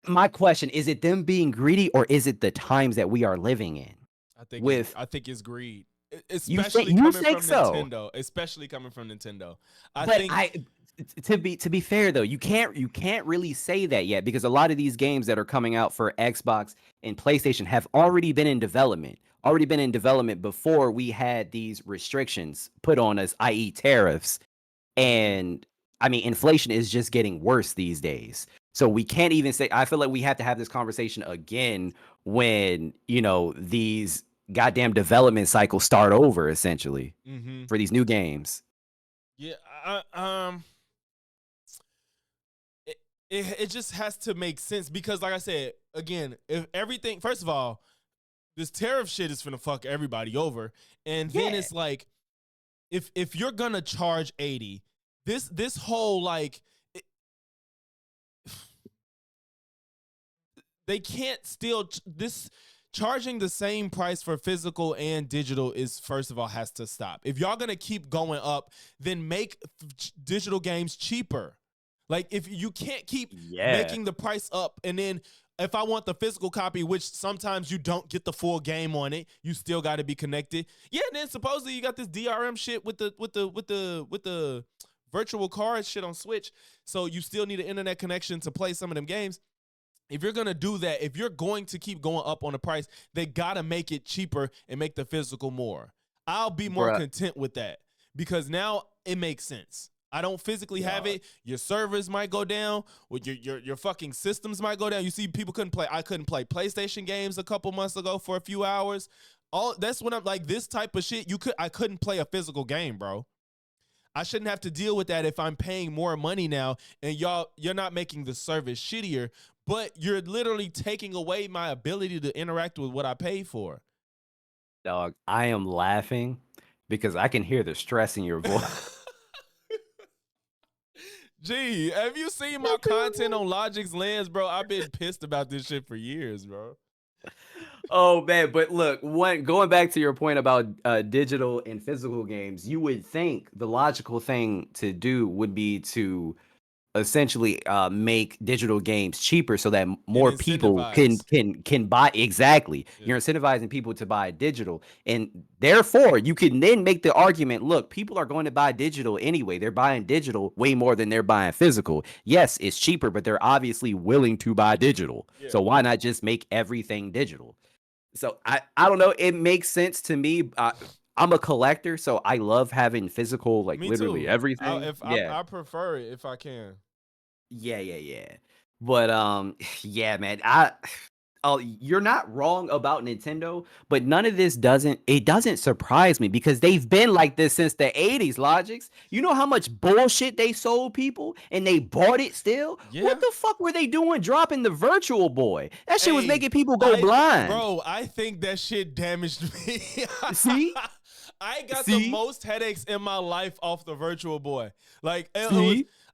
my question is it them being greedy or is it the times that we are living in? I think it's greed. You Especially think coming from so? Nintendo. Especially coming from Nintendo. To be fair though, you can't really say that yet because a lot of these games that are coming out for Xbox and PlayStation have already been in development. Already been in development before we had these restrictions put on us, i.e. tariffs. And I mean, inflation is just getting worse these days. So we can't even say, I feel like we have to have this conversation again when, these goddamn development cycles start over essentially for these new games. Yeah, it just has to make sense because like I said, again, if everything, first of all, this tariff shit is finna fuck everybody over. And then it's like, if you're gonna charge 80, this whole like they can't still this charging the same price for physical and digital is first of all has to stop. If y'all gonna keep going up, then make digital games cheaper. Like if you can't keep making the price up, and then if I want the physical copy, which sometimes you don't get the full game on it, you still got to be connected. Yeah, and then supposedly you got this DRM shit with the virtual card shit on Switch, so you still need an internet connection to play some of them games. If you're gonna do that, if you're going to keep going up on the price, they gotta make it cheaper and make the physical more. I'll be more content with that because now it makes sense. I don't physically have it. Your servers might go down, or your fucking systems might go down. You see, people couldn't play. I couldn't play PlayStation games a couple months ago for a few hours. That's when I'm like, this type of shit. I couldn't play a physical game, bro. I shouldn't have to deal with that if I'm paying more money now, and you're not making the service shittier, but you're literally taking away my ability to interact with what I paid for. Dog, I am laughing because I can hear the stress in your voice. Gee, have you seen my content on Logix Lens, bro? I've been pissed about this shit for years, bro. Oh man, but look, going back to your point about digital and physical games, you would think the logical thing to do would be to essentially make digital games cheaper so that more people can buy. Exactly. You're incentivizing people to buy digital, and therefore you can then make the argument, look, people are going to buy digital anyway. They're buying digital way more than they're buying physical. Yes, it's cheaper, but they're obviously willing to buy digital. So why not just make everything digital? So I don't know, it makes sense to me. I'm a collector, so I love having physical, like literally everything. I prefer it if I can. Yeah. But yeah, man. You're not wrong about Nintendo, but none of this doesn't surprise me because they've been like this since the 80s, Logix. You know how much bullshit they sold people and they bought it still? Yeah. What the fuck were they doing dropping the Virtual Boy? That shit was making people go blind. Bro, I think that shit damaged me. See? I got the most headaches in my life off the Virtual Boy. Like,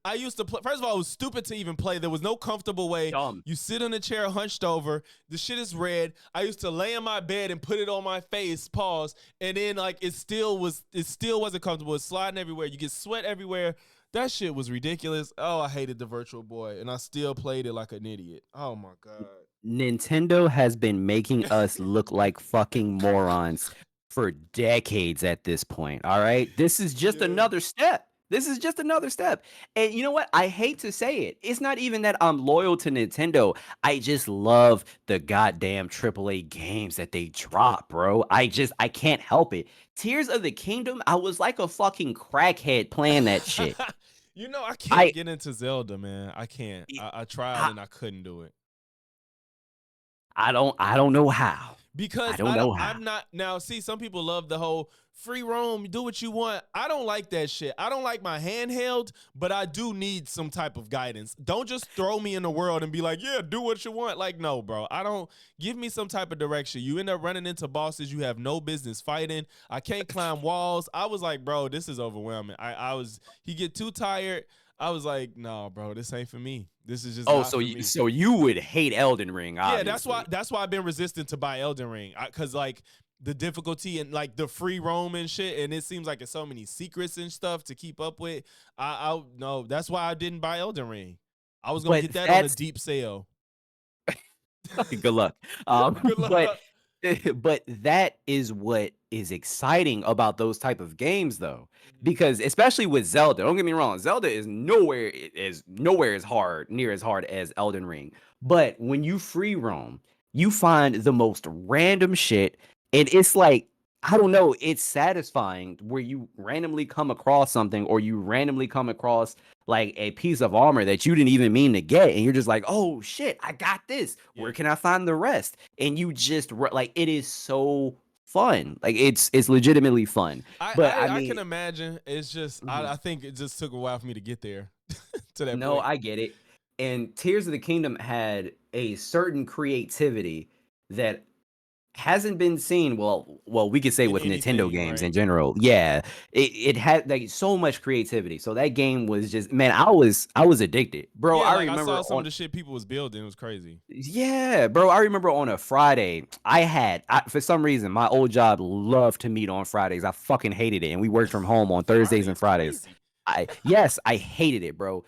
I used to play. First of all, it was stupid to even play. There was no comfortable way. Dumb. You sit in a chair hunched over. The shit is red. I used to lay in my bed and put it on my face, pause, and then like it still wasn't comfortable. It's sliding everywhere. You get sweat everywhere. That shit was ridiculous. Oh, I hated the Virtual Boy, and I still played it like an idiot. Oh my god. Nintendo has been making us look like fucking morons for decades at this point. All right, this is just another step. This is just another step. And you know what? I hate to say it. It's not even that I'm loyal to Nintendo. I just love the goddamn AAA games that they drop, bro. I can't help it. Tears of the Kingdom, I was like a fucking crackhead playing that shit. You know, I can't I get into Zelda, man. I can't. I tried I, and I couldn't do it. I don't know how. Because I don't know how. I'm not now. See, some people love the whole free roam, do what you want. I don't like that shit. I don't like my handheld, but I do need some type of guidance. Don't just throw me in the world and be like, yeah, do what you want. Like, no, bro. I don't give me some type of direction. You end up running into bosses you have no business fighting. I can't climb walls. I was like, bro, this is overwhelming. He get too tired. I was like, no, bro, this ain't for me. This is just Oh, not for me. so you would hate Elden Ring, Yeah, obviously. that's why I've been resistant to buy Elden Ring, cause like the difficulty and like the free roam and shit, and it seems like it's so many secrets and stuff to keep up with. I no, that's why I didn't buy Elden Ring. I was gonna But get that on a that's deep sale. good luck. Good luck. But that is what is exciting about those type of games, though, because especially with Zelda, don't get me wrong, Zelda is nowhere as hard, near as hard as Elden Ring. But when you free roam, you find the most random shit, and it's like, I don't know, it's satisfying where you randomly come across something, or you randomly come across like a piece of armor that you didn't even mean to get, and you're just like, oh shit, I got this. Where Yeah. can I find the rest? And you just like, it is so fun. Like, it's legitimately fun. But I I mean, can imagine. It's just mhm. I think it just took a while for me to get there to that No, point. I get it. And Tears of the Kingdom had a certain creativity that hasn't been seen. Well, we could say In with Nintendo anything, games in right? general. Yeah, it had like so much creativity. So that game was just, man, I was addicted, bro. Yeah, I like I remember saw some of on the shit people was building. It was crazy. Yeah, bro. I remember on a Friday, for some reason, my old job loved to meet on Fridays. I fucking hated it. And we worked from home on Thursdays and Friday's Fridays. crazy. Yes, I hated it, bro.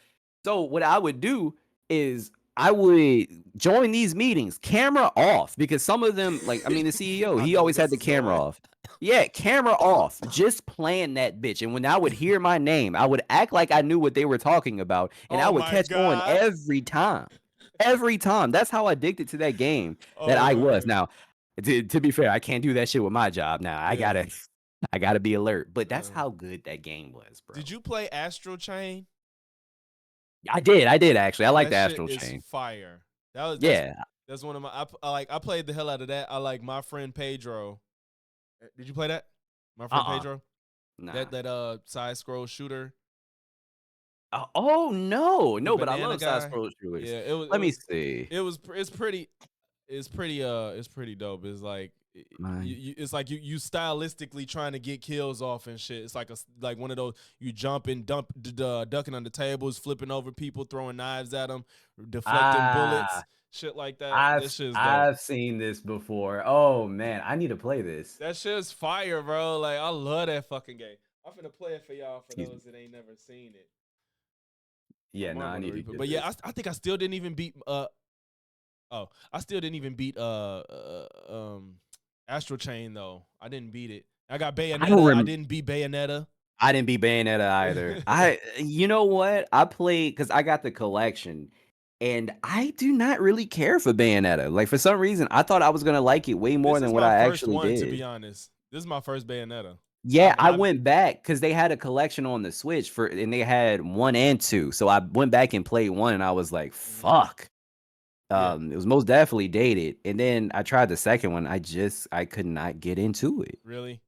So what I would do is I would join these meetings, camera off, because some of them, like, I mean, the CEO, I he know where always had this the is camera going. off. Yeah, camera off, just playing that bitch. And when I would hear my name, I would act like I knew what they were talking about, and I Oh would my catch on god. every time. Every time. That's how addicted to that game that Oh I my was. god. Now, to be fair, I can't do that shit with my job now. I Yeah. gotta I gotta be alert. But that's Uh, how good that game was, bro. did you play Astral Chain? I did actually. I like That the shit Astral is Chain. fire. Yeah. That's one of my. I played the hell out of that. I like my friend Pedro. Did you play that? My friend Uh-uh. Pedro. Nah. That side scroll shooter. Oh no, The no, but I banana love side guy. scroll shooters. Yeah, Let me see. it's pretty dope. It's like Mine. it's like you stylistically trying to get kills off and shit. It's like like one of those you jumping, ducking under tables, flipping over people, throwing knives at them, deflecting bullets, Ah, shit like that. I've This shit is dope. I've seen this before. Oh man, I need to play this. That shit's fire, bro. Like I love that fucking game. I'm finna play it for y'all for Excuse me. those that ain't never seen it. I Yeah, no, might I want to need to replay, get but yeah, this. I think I still didn't even beat I still didn't even beat Astral Chain though. I didn't beat it. I got I don't Bayonetta. I didn't beat Bayonetta. I didn't beat Bayonetta either. You know what? I played because I got the collection, and I do not really care for Bayonetta. Like, for some reason, I thought I was gonna like it way more This than is what my I first actually one, to be did. honest. This is my first Bayonetta. Yeah, I've, I I've went back because they had a collection on the Switch and they had 1 and 2. So I went back and played 1, and I was like, mhm. fuck. Yeah, It was most definitely dated. And then I tried the second one. I could not get into it. really.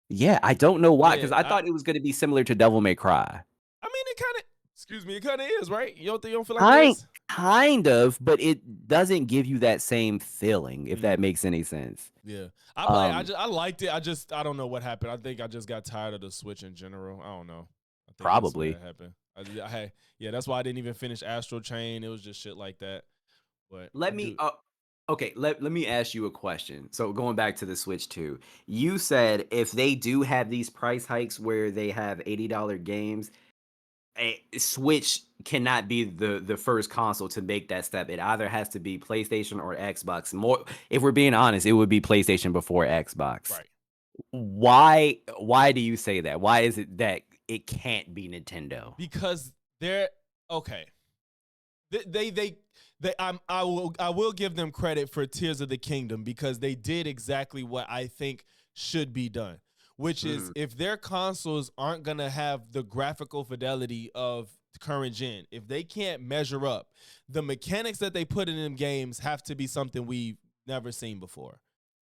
Yeah, I don't know why, Yeah, because I thought it was gonna be similar to Devil May Cry. I mean, it kind of. Excuse me, it kind of is, right? You don't feel like it Kind is? kind of, but it doesn't give you that same feeling, if that Mm, makes any sense. yeah, Um, I liked it. I don't know what happened. I think I just got tired of the Switch in general. I don't know. I think that's what Probably. happened. Yeah, that's why I didn't even finish Astral Chain. It was just shit like that. But I Let me do. okay, let me ask you a question. So going back to the Switch 2, you said if they do have these price hikes where they have $80 games, Switch cannot be the first console to make that step. It either has to be PlayStation or Xbox. More, if we're being honest, it would be PlayStation before Xbox. Right. Why do you say that? Why is it that it can't be Nintendo? Because they're okay. I will give them credit for Tears of the Kingdom because they did exactly what I think should be done, which is if their consoles aren't gonna have the graphical fidelity of current gen, if they can't measure up, the mechanics that they put in them games have to be something we've never seen before.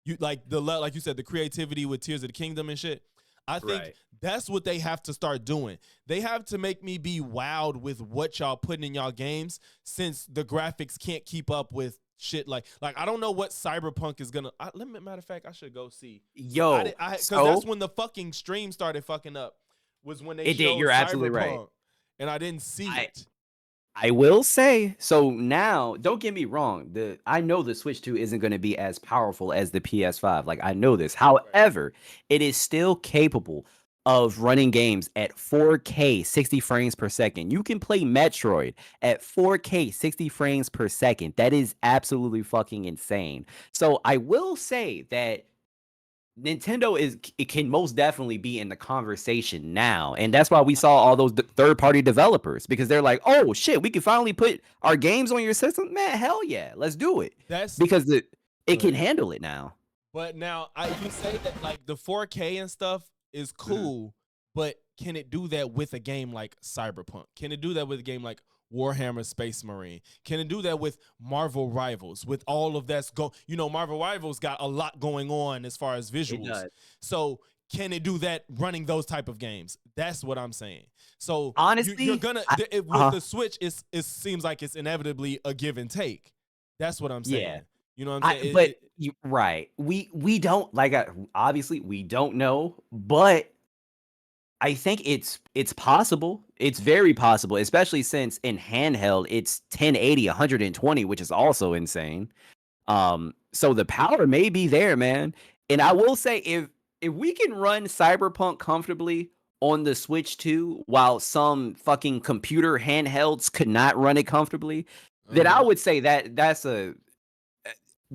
You like you said, the creativity with Tears of the Kingdom and shit. I think that's what they have to start doing. They have to make me be wowed with what y'all putting in y'all games, since the graphics can't keep up with shit like I don't know what Cyberpunk is gonna. Matter of fact, I should go see. Yo, because that's when the fucking stream started fucking up. Was when they showed You're Cyberpunk, absolutely right. and I didn't see it. I will say, so now, don't get me wrong. I know the Switch 2 isn't going to be as powerful as the PS5. Like, I know this. However, it is still capable of running games at 4K 60 frames per second. You can play Metroid at 4K 60 frames per second. That is absolutely fucking insane. So I will say that Nintendo it can most definitely be in the conversation now, and that's why we saw all those third-party developers, because they're like, "Oh shit, we can finally put our games on your system, man! Hell yeah, let's do it!" That's because it can handle it now. But now you say that like the 4K and stuff is cool, but can it do that with a game like Cyberpunk? Can it do that with a game like Warhammer Space Marine? Can it do that with Marvel Rivals? With all of that's Marvel Rivals got a lot going on as far as visuals. So can it do that running those type of games? That's what I'm saying. So honestly, you're gonna with the Switch, it seems like it's inevitably a give and take. That's what I'm saying. Yeah. You know what I'm saying? Right. We don't obviously we don't know, but I think it's possible. It's very possible, especially since in handheld it's 1080, 120, which is also insane. So the power may be there, man. And I will say, if we can run Cyberpunk comfortably on the Switch 2, while some fucking computer handhelds could not run it comfortably, then I would say that's a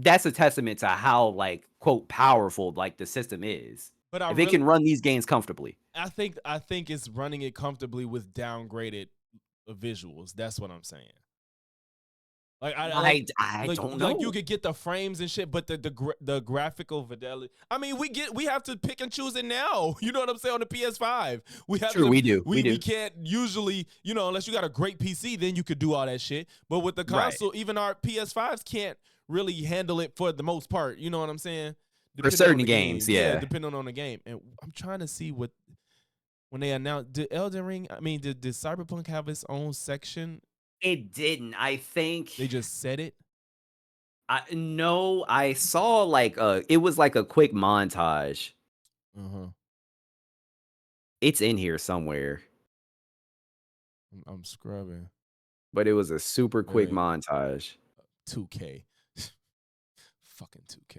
testament to how, like, quote, powerful like the system is. But if it can run these games comfortably, I think it's running it comfortably with downgraded visuals. That's what I'm saying. Like I don't know. Like you could get the frames and shit, but the graphical fidelity. I mean, we have to pick and choose it now. You know what I'm saying? On the PS5, we have to. We do. We can't usually, unless you got a great PC, then you could do all that shit. But with the console, even our PS5s can't really handle it for the most part. You know what I'm saying? For certain games, yeah, depending on the game. And I'm trying to see when they announced, did Elden Ring, did Cyberpunk have its own section? It didn't. I think they just said it. No, I saw it was like a quick montage. It's in here somewhere. I'm scrubbing. But it was a super quick montage. 2K. Fucking 2K.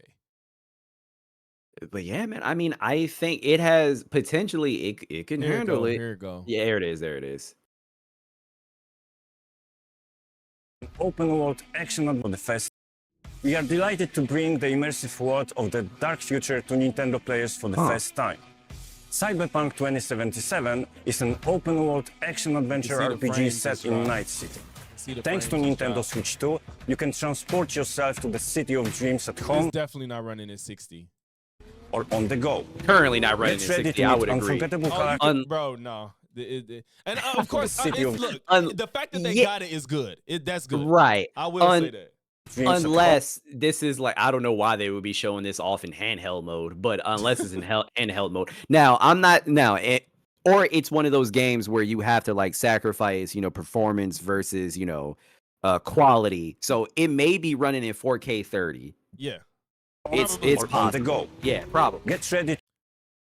But yeah, man, I mean, I think it has potentially, it can handle it. Here it go. Yeah, there it is. Open world action for the fest. We are delighted to bring the immersive world of the dark future to Nintendo players for the first time. Cyberpunk 2077 is an open world action adventure RPG set in Night City. Thanks to Nintendo Switch 2, you can transport yourself to the city of dreams at home. It's definitely not running at 60. Or on the go. Currently not running at 60, I would agree. Bro, no. And of course, the fact that they got it is good. That's good. Right. I will say that. Unless this is I don't know why they would be showing this off in handheld mode, but unless it's in handheld mode. Now, or it's one of those games where you have to sacrifice, performance versus, quality. So it may be running in 4K 30. Yeah. It's possible. On the go. Yeah, probably. Get ready.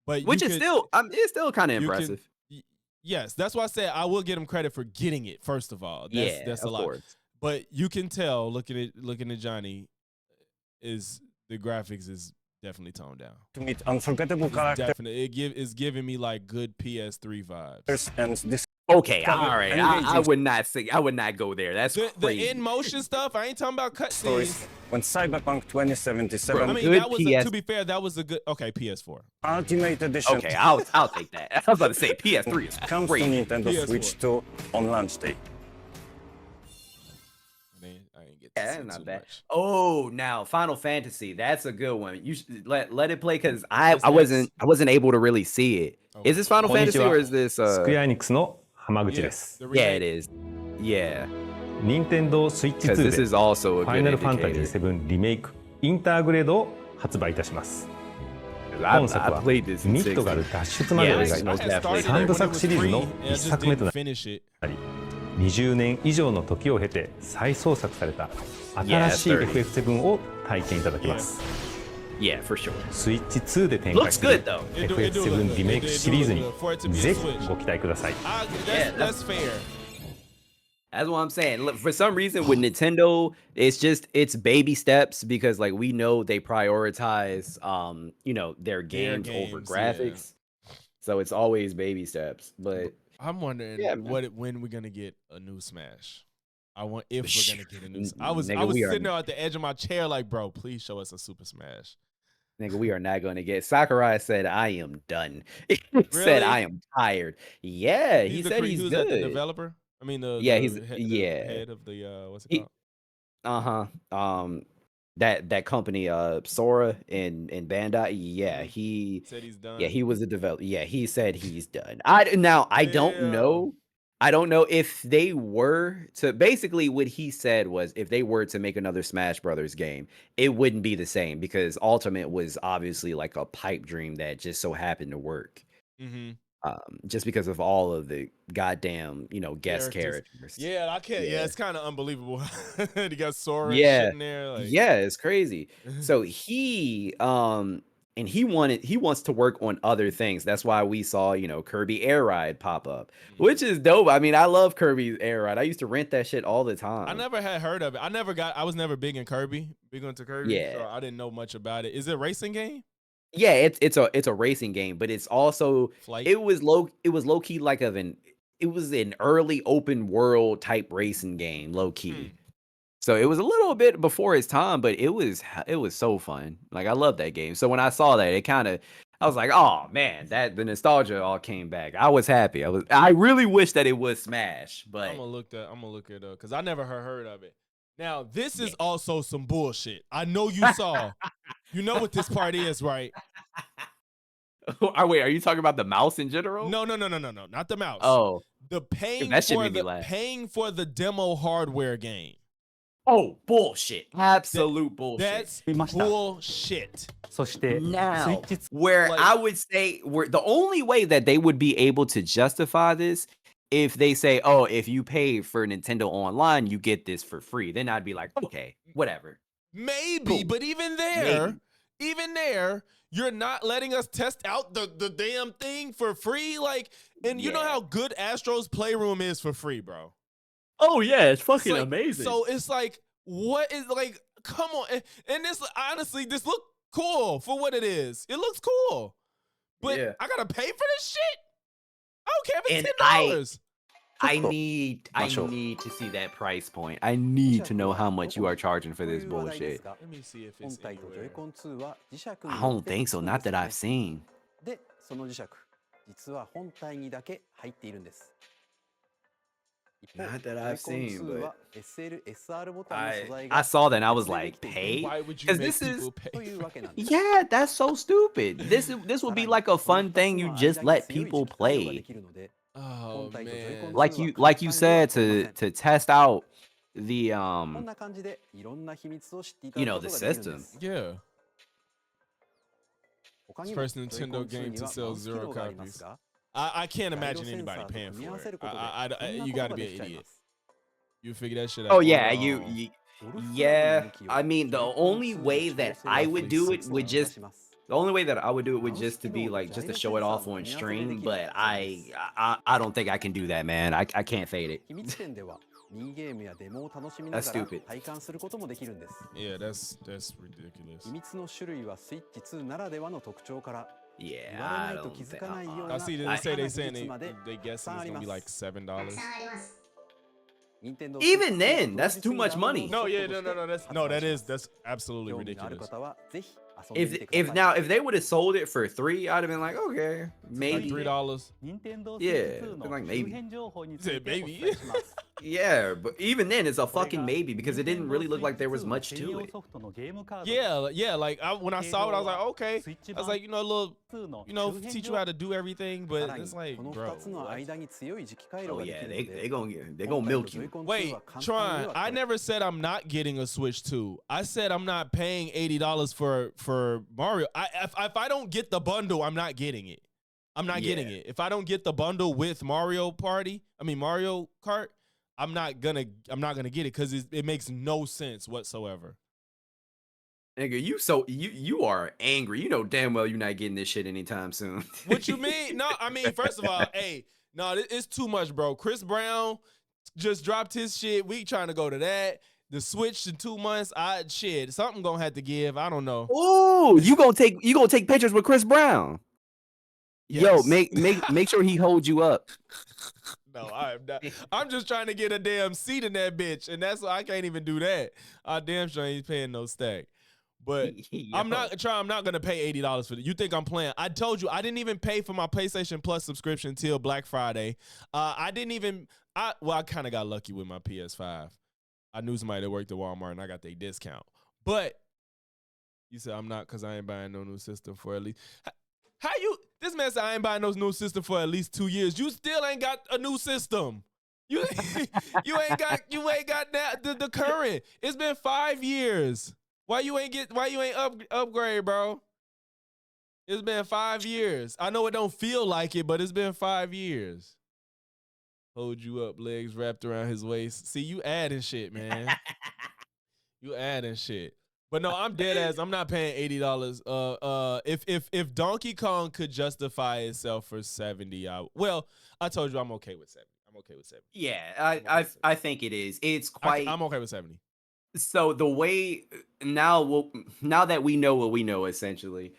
But it's still kind of impressive. Yes, that's why I said I will get them credit for getting it. First of all, that's a lot. Course. But you can tell looking at Johnny, is the graphics is definitely toned down. To meet unforgettable characters. Definitely, it's giving me good PS3 vibes. And this. Okay, all right. I would not go there. That's the in motion stuff. I ain't talking about cutscenes. when Cyberpunk 2077 I mean, Good that was PS to be fair, that was a good. Okay, PS4. Ultimate Edition Okay, I'll take that. I was about to say PS3 is comes to crazy. Nintendo PS4. Switch 2 on launch day. I ain't get to Yeah, see not too bad. much. Oh, now Final Fantasy. That's a good one. You should let it play because I What's wasn't able to really see it. Okay. Is this Final こんに Fantasy ちは or is this スクエアエニックスの浜口 Yeah, です。 the Yeah, it remake. is. Yeah, 任天堂スイッチ because 2 this で is also a ファイ good ナルファンタジ indicator. ー7リメイクインターグレードを発売いたします。 I 本作は played this in ミッドがある 60. 脱出までを Yeah, 描い I た know definitely. 三部作シリーズの And I 一 just 作目と didn't な finish it. り20年以上の時を経て再創作された新しい Yeah, 30. FF7 を体験いただきます Yeah, for sure. スイッチ2で展開 Looks する good though. It do look FF7 good. リメイクシリーズに For it to be ぜひ Switch. ご期待ください That's fair. That's what I'm saying. Look, for some reason with Nintendo, it's baby steps because like we know they prioritize their games over games, yeah. graphics. So it's always baby steps. But I'm wondering Yeah, man. when we're gonna get a new Smash. I want if we're gonna get a new. I Nigga, was we are- sitting there at the edge of my chair like, bro, please show us a Super Smash. nigga, we are not going to get. Sakurai said, "I am done." He Really? said, "I am tired." Yeah, he the said cre- he's who's good. that, the developer. I mean, Yeah, the he's- the yeah. head of the what's it He- called? That company, Sora and Bandai. Yeah, he Said he's done. Yeah, he was a developer. Yeah, he said he's done. I don't Damn. know. I don't know if they were to basically what he said was if they were to make another Smash Brothers game, it wouldn't be the same because Ultimate was obviously like a pipe dream that just so happened to work. Mm-hmm. Just because of all of the goddamn, guest Characters. characters. Yeah, I can't. Yeah, Yeah. it's kind of unbelievable. You got Sora and Yeah. shit in there. Like, Yeah, it's crazy. So he and he wants to work on other things. That's why we saw, Kirby Air Ride pop up, which is dope. I mean, I love Kirby Air Ride. I used to rent that shit all the time. I never had heard of it. I was never big into Kirby. Yeah. So I didn't know much about it. Is it a racing game? Yeah, it's a racing game, but it's also Flight? it was low key like it was an early open world type racing game, low key. So it was a little bit before its time, but it was so fun. Like I love that game. So when I saw that, I was like, oh man, that the nostalgia all came back. I was happy. I really wish that it was Smash, but I'm gonna look it up because I never heard of it. Now this is also some bullshit. I know you saw. You know what this part is, right? Wait, are you talking about the mouse in general? No, not the mouse. Oh. The paying That shit for made me the laugh. paying for the demo hardware game. Oh, bullshit. Absolute bullshit. That's bullshit. そして Now, スイッチ where like- I would say the only way that they would be able to justify this if they say, oh, if you pay for Nintendo Online, you get this for free. Then I'd be like, okay, whatever. Maybe, Cool. but even there, you're not letting us test out the damn thing for free. Like, and you know Yeah. how good Astro's Playroom is for free, bro. Oh yeah, it's fucking Like, amazing. So it's like, what is like? Come on, and this honestly, this look cool for what it is. It looks cool, but Yeah. I gotta pay for this shit. I don't care if And it's $10. I need to see that price point. I need to know how much you are charging for this bullshit. Let me see if it's anywhere. I don't think so. Not that I've seen. で、その磁石、実は本体にだけ入っているんです。一方 Not that I've ジョイ seen, コン2 but は SL、SR ボタンの素材 I が saw that and I was like, pay? Why would you Because make this is people pay? というわけなんです。 yeah, that's so stupid. This would be like a fun thing you just let people play. Oh man. Like you said to test out the こんな感じでいろんな秘密を知っていた you だ know くこ the とができるんで system. す。 Yeah. 他にも First Nintendo game to sell 0 copies. I can't imagine anybody paying for it. You gotta be an idiot. You figure that shit out. Oh on yeah, your you, own. you yeah. I mean, the only way that I would do it would just to be like just to show it off on stream, but I don't think I can do that, man. I can't fade it. 秘密店ではミニゲームやデモを楽しみな That's がら stupid. 体感することもできるんです。 Yeah, that's ridiculous. 秘密の種類はスイッチ2ならではの特徴から Yeah, 言われ I ないと don't 気づ think かないよう I な see they 細かな say 技 saying 術まで they guessing it's gonna be like $7. Even then, that's too much money. No, yeah, that's absolutely ridiculous. If they would have sold it for $3, I'd have been like, okay, Like maybe. $3. Yeah, like maybe. You said maybe. Yeah, but even then, it's a fucking maybe because it didn't really look like there was much to it. Yeah. Like when I saw it, I was like, okay. I was like, a little, teach you how to do everything, but it's like, bro. Oh yeah, they gonna milk you. Wait, Tron, I never said I'm not getting a Switch 2. I said I'm not paying $80 for Mario. If I don't get the bundle, I'm not getting it. I'm not getting it. If I don't get the bundle with Mario Kart, I'm not gonna get it because it makes no sense whatsoever. Nigga, you are angry. You know damn well you're not getting this shit anytime soon. What you mean? No, I mean, first of all, hey, no, it's too much, bro. Chris Brown just dropped his shit. We trying to go to that. The Switch in 2 months. Something gonna have to give. I don't know. Oh, you gonna take pictures with Chris Brown? Yes. Yo, make sure he holds you up. No, I'm not. I'm just trying to get a damn seat in that bitch, and that's why I can't even do that. I damn sure ain't paying no stack. But I'm not gonna pay $80 for it. You think I'm playing? I told you I didn't even pay for my PlayStation Plus subscription till Black Friday. I kind of got lucky with my PS5. I knew somebody that worked at Walmart and I got their discount. But you said I'm not because I ain't buying no new system for at least. This man said I ain't buying no new system for at least 2 years. You still ain't got a new system. You ain't got the current. It's been 5 years. Why you ain't upgrade, bro? It's been 5 years. I know it don't feel like it, but it's been 5 years. Hold you up, legs wrapped around his waist. See, you adding shit, man. You adding shit. But no, I'm dead ass. I'm not paying $80. If Donkey Kong could justify itself for 70, I told you I'm okay with 70. I'm okay with 70. Yeah, I think it is. It's quite. I'm okay with 70. So the way now that we know what we know, essentially,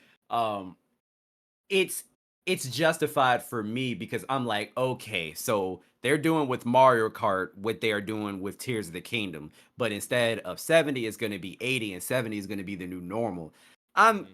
it's justified for me because I'm like, okay, so they're doing with Mario Kart what they are doing with Tears of the Kingdom, but instead of 70, it's going to be 80, and 70 is going to be the new normal. I'm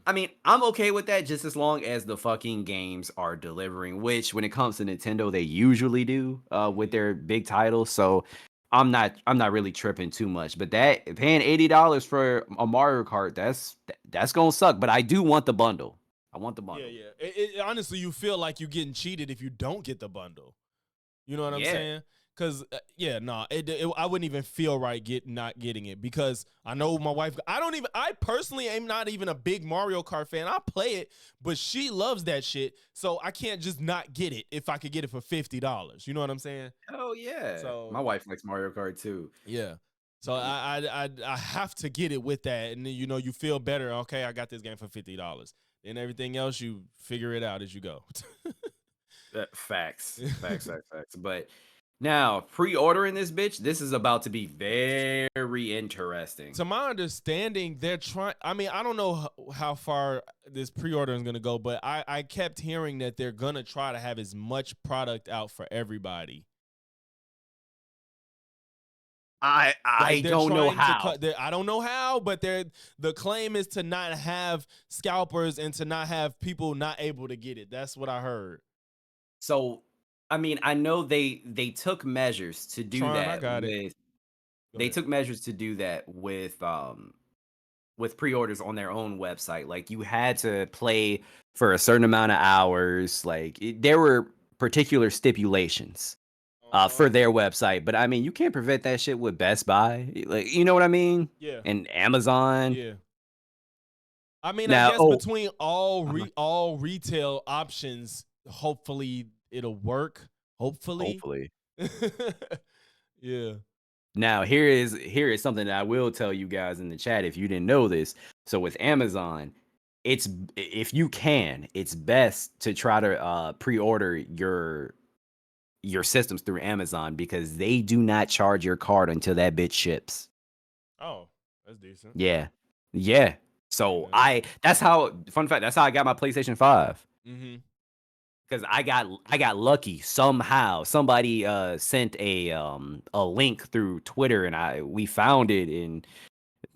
okay with that just as long as the fucking games are delivering, which when it comes to Nintendo, they usually do with their big titles. So I'm not really tripping too much, but that paying $80 for a Mario Kart, that's gonna suck. But I do want the bundle. I want the bundle. Yeah. Honestly, you feel like you're getting cheated if you don't get the bundle. You know what I'm saying? Because I wouldn't even feel right not getting it because I know my wife. I personally am not even a big Mario Kart fan. I play it, but she loves that shit, so I can't just not get it if I could get it for $50. You know what I'm saying? Oh yeah. So my wife likes Mario Kart too. Yeah. So I have to get it with that, and then you feel better. Okay, I got this game for $50. And everything else, you figure it out as you go. Facts. But now, pre-ordering this bitch, this is about to be very interesting. To my understanding, they're trying. I mean, I don't know how far this pre-order is going to go, but I kept hearing that they're going to try to have as much product out for everybody. I don't know how. I don't know how, but the claim is to not have scalpers and to not have people not able to get it. That's what I heard. So, I mean, I know they took measures to do that. I got it. They took measures to do that with pre-orders on their own website. Like you had to play for a certain amount of hours. Like there were particular stipulations for their website. But I mean, you can't prevent that shit with Best Buy. Like, you know what I mean? Yeah. And Amazon. Yeah. I mean, now, I guess between all retail options, hopefully it'll work. Hopefully. Yeah. Now, here is something that I will tell you guys in the chat if you didn't know this. So with Amazon, if you can, it's best to try to pre-order your systems through Amazon because they do not charge your card until that bitch ships. Oh, that's decent. Yeah. So that's how I got my PlayStation 5. Mm-hmm. because I got lucky somehow. Somebody sent a link through Twitter, and we found it, and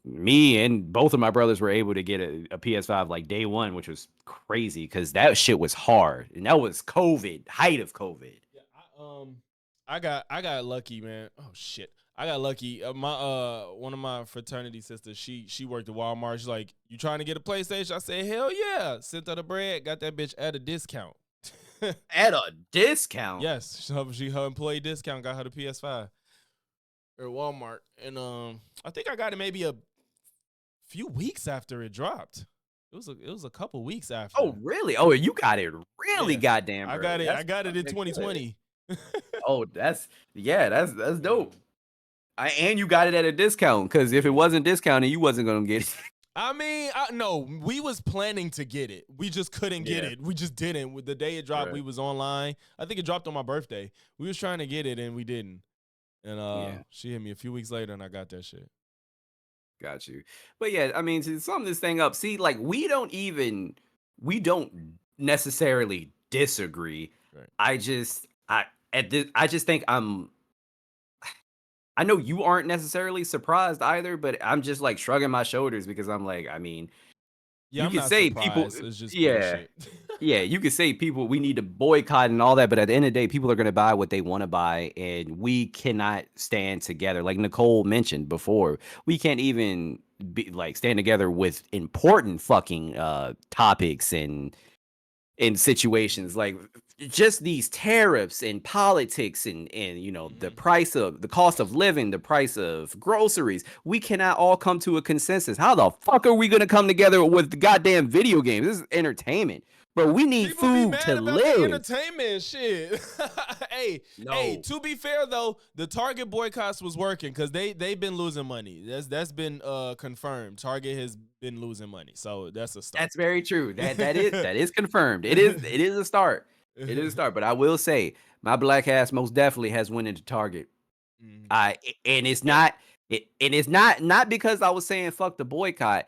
me and both of my brothers were able to get a PS5 like day one, which was crazy because that shit was hard, and that was COVID, height of COVID. Yeah, I got lucky, man. Oh shit, I got lucky. My one of my fraternity sisters, she worked at Walmart. She's like, "You trying to get a PlayStation?" I said, "Hell yeah!" Sent her the bread, got that bitch at a discount. At a discount. Yes, her employee discount got her the PS5 at Walmart, and I think I got it maybe a few weeks after it dropped. It was a couple weeks after. Oh really? Oh, you got it really goddamn. I got it. I got it in 2020. Oh, that's dope. And you got it at a discount, because if it wasn't discounted, you wasn't gonna get it. I mean, no, we was planning to get it. We just couldn't get it. We just didn't. With the day it dropped, we was online. I think it dropped on my birthday. We was trying to get it and we didn't. And she hit me a few weeks later and I got that shit. Got you. But yeah, I mean, to sum this thing up, see, like we don't necessarily disagree. Right. I just think I know you aren't necessarily surprised either, but I'm just like shrugging my shoulders because I'm like, I mean, yeah, you I'm can not say surprised. people, It's just yeah, bullshit. yeah, you can say people, we need to boycott and all that, but at the end of the day, people are going to buy what they want to buy, and we cannot stand together. Like Nicole mentioned before, we can't even stand together with important fucking topics and in situations like just these tariffs and politics and you know the cost of living, the price of groceries. We cannot all come to a consensus. How the fuck are we gonna come together with the goddamn video games? This is entertainment, bro. We need People be food mad to about the live. entertainment shit. Hey, to be fair though, the Target boycotts was working because they've been losing money. That's been confirmed. Target has been losing money, so that's a start. That's very true. That is confirmed. It is a start. It is a start. But I will say, my black ass most definitely has went into Target. And it's not not because I was saying fuck the boycott.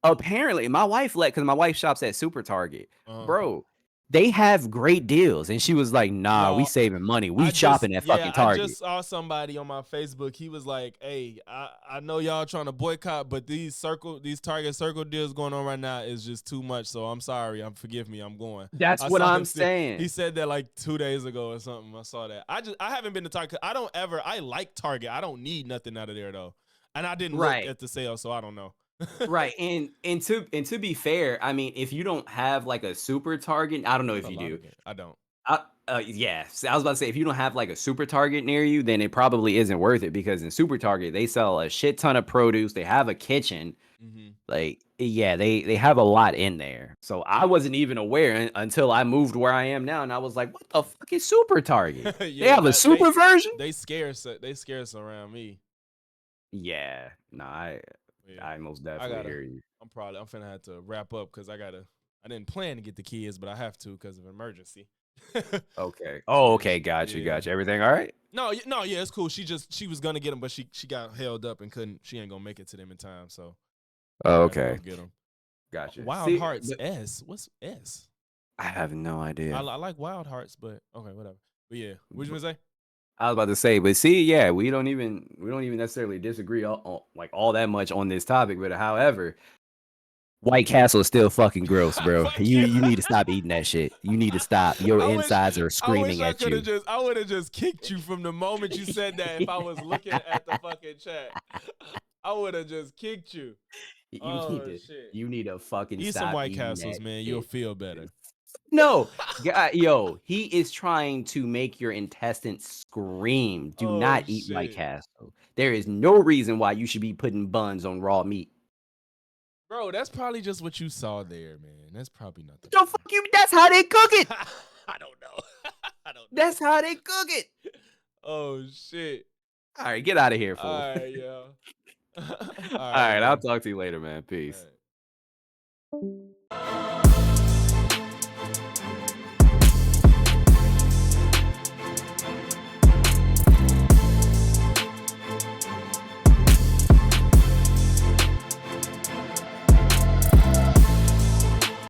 Apparently, my wife because my wife shops at Super Target, bro. They have great deals, and she was like, "Nah, we saving money. We shopping at fucking Target." I just saw somebody on my Facebook. He was like, "Hey, I know y'all trying to boycott, but these Target Circle deals going on right now is just too much. So I'm sorry. Forgive me. I'm going." That's what I'm saying. He said that like 2 days ago or something. I saw that. I haven't been to Target. I like Target. I don't need nothing out of there though, and I didn't look at the sale, so I don't know. Right, and to be fair, I mean, if you don't have like a super Target, I don't know if you do. I don't. Yeah, I was about to say, if you don't have like a super Target near you, then it probably isn't worth it, because in Super Target they sell a shit ton of produce. They have a kitchen, like they have a lot in there. So I wasn't even aware until I moved where I am now, and I was like, what the fuck is Super Target? They have a super version. They scarce around me. Yeah, no, I most definitely hear you. I'm finna have to wrap up because I didn't plan to get the kids, but I have to because of an emergency. Okay. Oh, okay. Gotcha. Everything all right? No, yeah, it's cool. She was gonna get them, but she got held up and couldn't. She ain't gonna make it to them in time. So. Okay. Get them. Gotcha. Wild Hearts S. What's S? I have no idea. I like Wild Hearts, but okay, whatever. But yeah, what you gonna say? I was about to say, but see, yeah, we don't even necessarily disagree all that much on this topic. But however, White Castle is still fucking gross, bro. You need to stop eating that shit. You need to stop. Your insides are screaming at you. I would have just kicked you from the moment you said that. If I was looking at the fucking chat, I would have just kicked you. You need to fucking eat stop some White eating Castles, that man. shit. You'll feel better. No, yo, he is trying to make your intestines scream. Do not eat White Castle. There is no reason why you should be putting buns on raw meat. Bro, that's probably just what you saw there, man. That's probably nothing. No, fuck you. That's how they cook it. I don't know. That's how they cook it. Oh, shit. All right, get out of here, fool. All right, yo. All right, I'll talk to you later, man. Peace. All right.